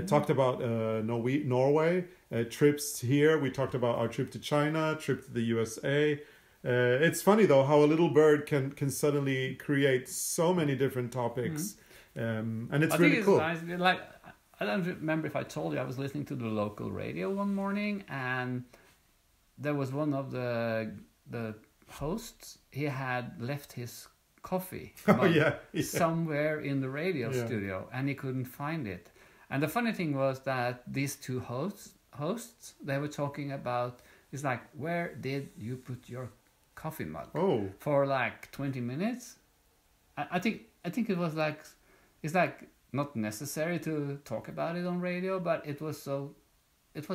Speaker 1: Talked about Norway, trips here. We talked about our trip to China, trip to the USA. It's funny though how a little bird can suddenly create so many different topics, and it's really cool.
Speaker 2: Nice. Like, I don't remember if I told you, I was listening to the local radio one morning, and there was one of the hosts. He had left his coffee somewhere in the radio studio, and he couldn't find it. And the funny thing was that these two hosts, they were talking about, it's like, where did you put your coffee mug? For like 20 minutes. I think it was like, it's like not necessary to talk about it on radio, but it was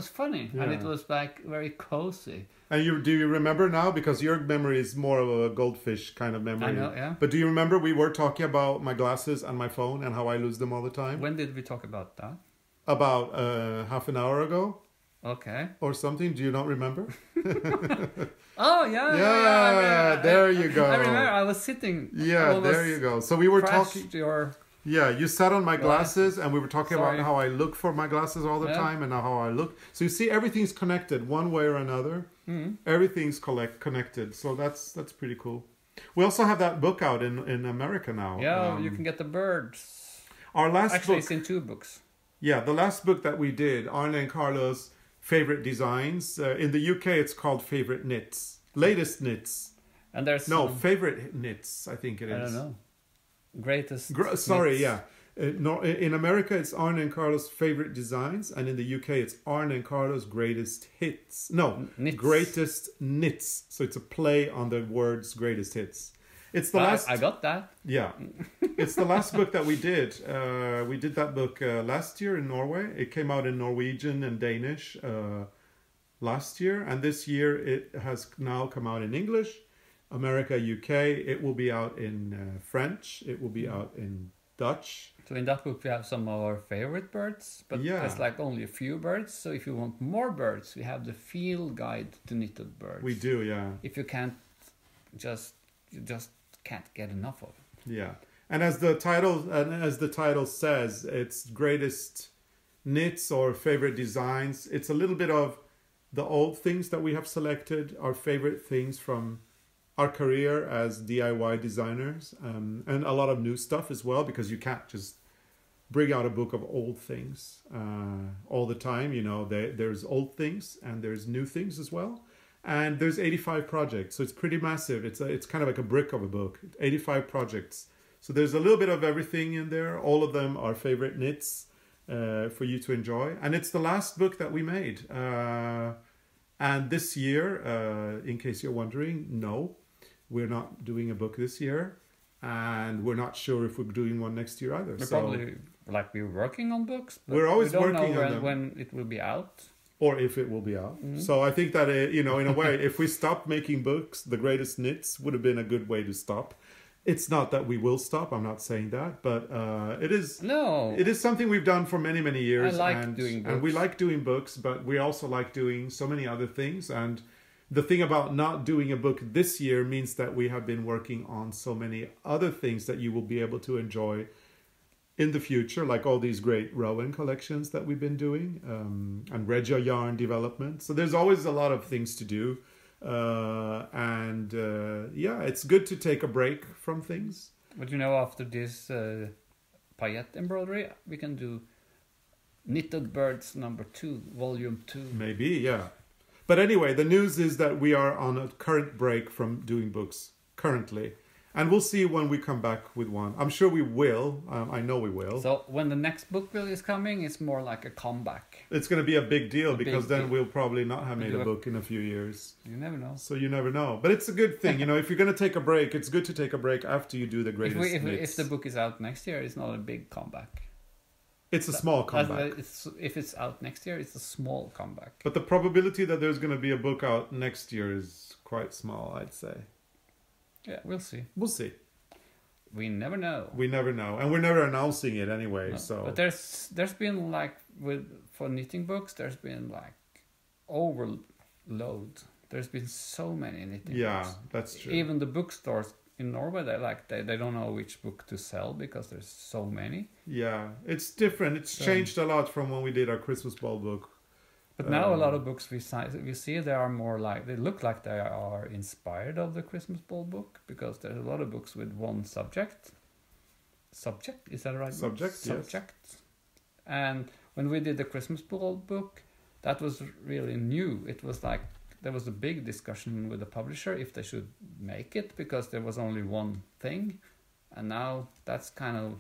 Speaker 2: funny, and it was like very cozy.
Speaker 1: And do you remember now? Because your memory is more of a goldfish kind of memory.
Speaker 2: I know, yeah.
Speaker 1: But do you remember we were talking about my glasses and my phone and how I lose them all the time?
Speaker 2: When did we talk about that?
Speaker 1: About half an hour ago.
Speaker 2: Okay.
Speaker 1: Or something. Do you not remember?
Speaker 2: Oh, yeah.
Speaker 1: There you go.
Speaker 2: I remember I was sitting.
Speaker 1: Yeah, there you go. So we were talking. Yeah, you sat on my glasses and we were talking about how I look for my glasses all the time and how I look. So you see, everything's connected one way or another. Everything's connected. So that's pretty cool. We also have that book out in America now.
Speaker 2: Yeah, you can get the birds.
Speaker 1: Our last
Speaker 2: Actually,
Speaker 1: book,
Speaker 2: it's in 2 books.
Speaker 1: Yeah, the last book that we did, ARNE CARLOS Favorite Designs. In the UK, it's called Favorite Knits. Latest Knits.
Speaker 2: And there's
Speaker 1: Favorite Knits, I think it is.
Speaker 2: I don't know. Greatest.
Speaker 1: In America, it's ARNE CARLOS Favorite Designs, and in the UK, it's ARNE CARLOS Greatest Hits. Knits. Greatest Knits. So it's a play on the words Greatest Hits. It's the last.
Speaker 2: I got that.
Speaker 1: Yeah, it's the last book that we did. We did that book last year in Norway. It came out in Norwegian and Danish last year, and this year it has now come out in English. America, UK. It will be out in French. It will be out in Dutch.
Speaker 2: So in that book we have some of our favorite birds, but there's like only a few birds. So if you want more birds, we have the field guide to knitted birds.
Speaker 1: We do, yeah.
Speaker 2: If you can't you just can't get enough of it.
Speaker 1: Yeah. And as the title says, it's greatest knits or favorite designs. It's a little bit of the old things that we have selected, our favorite things from our career as DIY designers, and a lot of new stuff as well, because you can't just bring out a book of old things all the time. You know, there's old things and there's new things as well. And there's 85 projects, so it's pretty massive. It's kind of like a brick of a book. 85 projects. So there's a little bit of everything in there. All of them are favorite knits for you to enjoy. And it's the last book that we made. And this year, in case you're wondering, no, we're not doing a book this year. And we're not sure if we're doing one next year either.
Speaker 2: We're working on books. But
Speaker 1: we're always working on them.
Speaker 2: We don't know when it will be out.
Speaker 1: Or if it will be out. So I think that, in a way, if we stopped making books, the greatest knits would have been a good way to stop. It's not that we will stop. I'm not saying that. But it is something we've done for many, many years.
Speaker 2: I like doing books.
Speaker 1: And we like doing books, but we also like doing so many other things. And the thing about not doing a book this year means that we have been working on so many other things that you will be able to enjoy in the future, like all these great Rowan collections that we've been doing, and Regia yarn development. So there's always a lot of things to do. It's good to take a break from things.
Speaker 2: But after this paillette embroidery, we can do Knitted Birds number 2, volume 2.
Speaker 1: Maybe, yeah. But anyway, the news is that we are on a current break from doing books currently. And we'll see when we come back with one. I'm sure we will. I know we will.
Speaker 2: So when the next book is coming, it's more like a comeback.
Speaker 1: It's going to be a big deal because then we'll probably not have made a book in a few years.
Speaker 2: You never know.
Speaker 1: So you never know. But it's a good thing. You know, if you're going to take a break, it's good to take a break after you do the greatest
Speaker 2: if the book is out next year, it's not a big comeback.
Speaker 1: It's a small comeback.
Speaker 2: If it's out next year, it's a small comeback.
Speaker 1: But the probability that there's going to be a book out next year is quite small, I'd say.
Speaker 2: Yeah, we'll see.
Speaker 1: We'll see.
Speaker 2: We never know.
Speaker 1: We never know, and we're never announcing it anyway. No. So,
Speaker 2: but there's been like for knitting books, there's been like overload. There's been so many knitting books.
Speaker 1: Yeah, that's true.
Speaker 2: Even the bookstores in Norway, they don't know which book to sell because there's so many.
Speaker 1: Yeah, it's different. It's changed a lot from when we did our Christmas ball book.
Speaker 2: But now a lot of books we see they are more like, they look like they are inspired of the Christmas ball book because there's a lot of books with one subject. Subject, is that right?
Speaker 1: Subject, yes.
Speaker 2: And when we did the Christmas ball book, that was really new. It was like, there was a big discussion with the publisher if they should make it because there was only one thing. And now that's kind of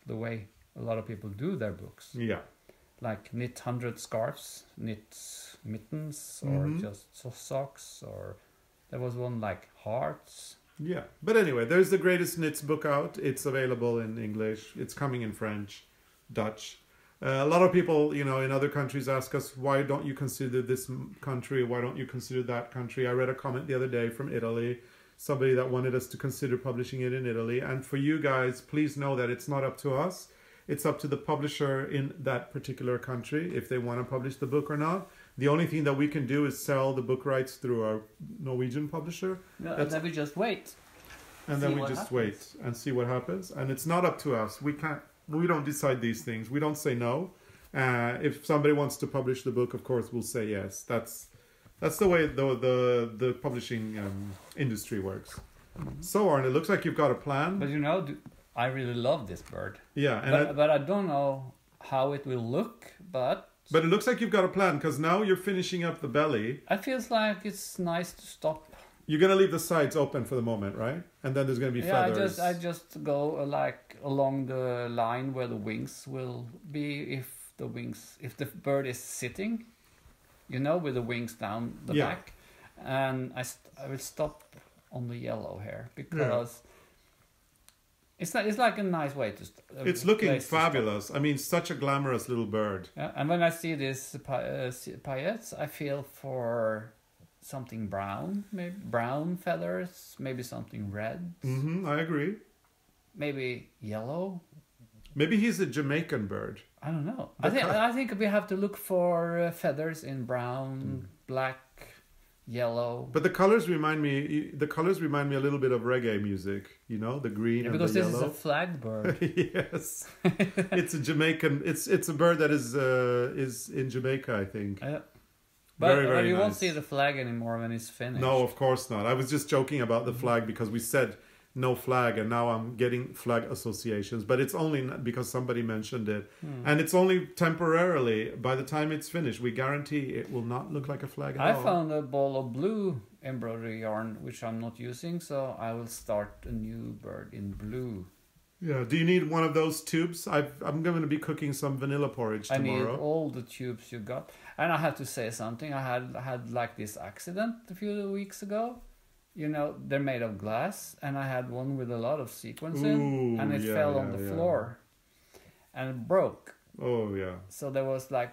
Speaker 2: the way a lot of people do their books.
Speaker 1: Yeah.
Speaker 2: Like knit 100 scarves, knit mittens, or just socks, or there was one like hearts.
Speaker 1: Yeah, but anyway, there's the Greatest Knits book out. It's available in English. It's coming in French, Dutch. A lot of people, you know, in other countries ask us, why don't you consider this country? Why don't you consider that country? I read a comment the other day from Italy, somebody that wanted us to consider publishing it in Italy. And for you guys, please know that it's not up to us. It's up to the publisher in that particular country if they want to publish the book or not. The only thing that we can do is sell the book rights through our Norwegian publisher.
Speaker 2: No, and then we just wait.
Speaker 1: And then we just wait and see what happens. And it's not up to us. We don't decide these things. We don't say no. If somebody wants to publish the book, of course, we'll say yes. That's the way the publishing industry works. So, Arne, it looks like you've got a plan.
Speaker 2: But you know, I really love this bird.
Speaker 1: Yeah,
Speaker 2: but I don't know how it will look, but
Speaker 1: it looks like you've got a plan because now you're finishing up the belly.
Speaker 2: I feels like it's nice to stop.
Speaker 1: You're gonna leave the sides open for the moment, right? And then there's gonna be feathers.
Speaker 2: I just go like along the line where the wings will be. If the bird is sitting, you know, with the wings down the back, and I will stop on the yellow here because. It's like a nice way to.
Speaker 1: It's looking fabulous. I mean, such a glamorous little bird.
Speaker 2: Yeah, and when I see these paillettes, I feel for something brown, maybe brown feathers, maybe something red.
Speaker 1: I agree.
Speaker 2: Maybe yellow.
Speaker 1: Maybe he's a Jamaican bird.
Speaker 2: I don't know. I think we have to look for feathers in brown, black. Yellow,
Speaker 1: but the colors remind me a little bit of reggae music, you know, the green and the yellow.
Speaker 2: Because this is a flag bird.
Speaker 1: Yes, it's a Jamaican. It's a bird that is in Jamaica, I think.
Speaker 2: But you nice. Won't see the flag anymore when it's finished.
Speaker 1: No, of course not. I was just joking about the flag because we said no flag, and now I'm getting flag associations. But it's only because somebody mentioned it, and it's only temporarily. By the time it's finished, we guarantee it will not look like a flag at all.
Speaker 2: I found a ball of blue embroidery yarn which I'm not using, so I will start a new bird in blue.
Speaker 1: Yeah. Do you need one of those tubes? I'm going to be cooking some vanilla porridge tomorrow.
Speaker 2: I need all the tubes you got, and I have to say something. I had like this accident a few weeks ago. You know, they're made of glass, and I had one with a lot of sequins in, and it fell on the floor, and it broke.
Speaker 1: Oh, yeah.
Speaker 2: So there was like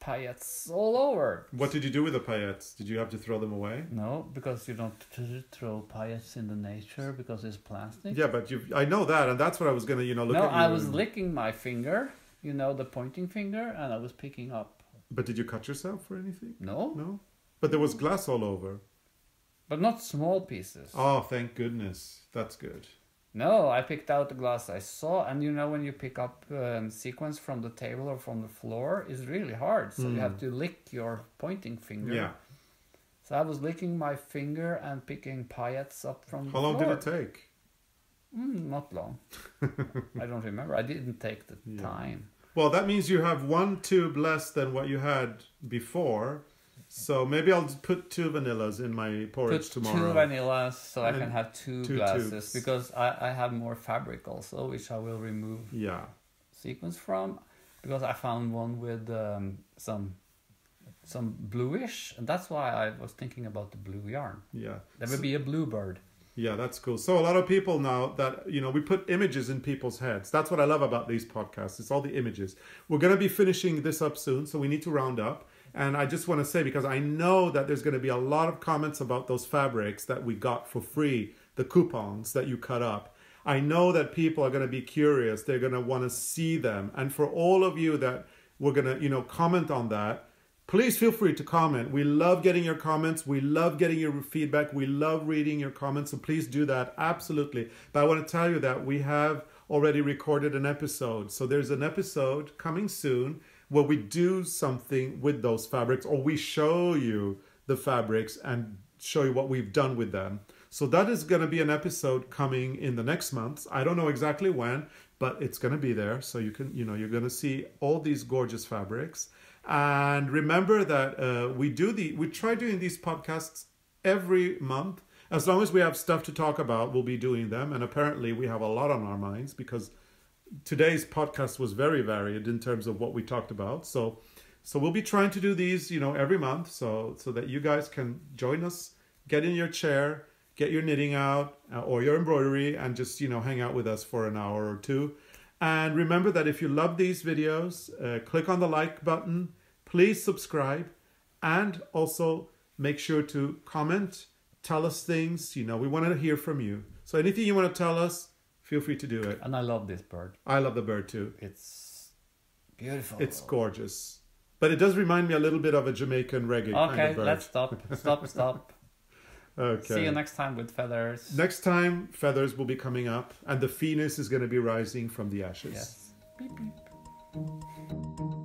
Speaker 2: paillettes all over.
Speaker 1: What did you do with the paillettes? Did you have to throw them away?
Speaker 2: No, because you don't throw paillettes in the nature because it's plastic.
Speaker 1: Yeah, but I know that, and that's what I was going to, look at you.
Speaker 2: No, I was licking my finger, the pointing finger, and I was picking up.
Speaker 1: But did you cut yourself or anything?
Speaker 2: No.
Speaker 1: No? But there was glass all over.
Speaker 2: But not small pieces.
Speaker 1: Oh, thank goodness. That's good.
Speaker 2: No, I picked out the glass I saw. And when you pick up sequins from the table or from the floor, it's really hard. So you have to lick your pointing finger.
Speaker 1: Yeah.
Speaker 2: So I was licking my finger and picking paillettes up from the floor.
Speaker 1: How long did it take?
Speaker 2: Not long. I don't remember. I didn't take the time.
Speaker 1: Well, that means you have one tube less than what you had before. So maybe I'll put 2 vanillas in my porridge tomorrow.
Speaker 2: 2 vanillas so I can have 2 glasses tubes. Because I have more fabric also, which I will remove sequins from, because I found one with some bluish, and that's why I was thinking about the blue yarn. Yeah, there would be a blue bird.
Speaker 1: Yeah, that's cool. So a lot of people now that, you know, we put images in people's heads. That's what I love about these podcasts. It's all the images. We're going to be finishing this up soon, so we need to round up. And I just want to say, because I know that there's going to be a lot of comments about those fabrics that we got for free, the coupons that you cut up. I know that people are going to be curious. They're going to want to see them. And for all of you that we're going to, you know, comment on that, please feel free to comment. We love getting your comments. We love getting your feedback. We love reading your comments. So please do that. Absolutely. But I want to tell you that we have already recorded an episode. So there's an episode coming soon where we do something with those fabrics, or we show you the fabrics and show you what we've done with them. So that is going to be an episode coming in the next month. I don't know exactly when, but it's going to be there. So you can, you know, you're going to see all these gorgeous fabrics. And remember that we try doing these podcasts every month. As long as we have stuff to talk about, we'll be doing them. And apparently we have a lot on our minds, because today's podcast was very varied in terms of what we talked about. So we'll be trying to do these, you know, every month, so that you guys can join us, get in your chair, get your knitting out or your embroidery, and just, you know, hang out with us for an hour or two. And remember that if you love these videos, click on the like button, please subscribe, and also make sure to comment, tell us things. You know, we want to hear from you. So anything you want to tell us, feel free to do it.
Speaker 2: And I love this bird.
Speaker 1: I love the bird too.
Speaker 2: It's beautiful.
Speaker 1: It's gorgeous. But it does remind me a little bit of a Jamaican reggae kind of bird.
Speaker 2: Okay, let's stop.
Speaker 1: Okay.
Speaker 2: See you next time with feathers.
Speaker 1: Next time, feathers will be coming up, and the phoenix is going to be rising from the ashes.
Speaker 2: Yes. Beep, beep.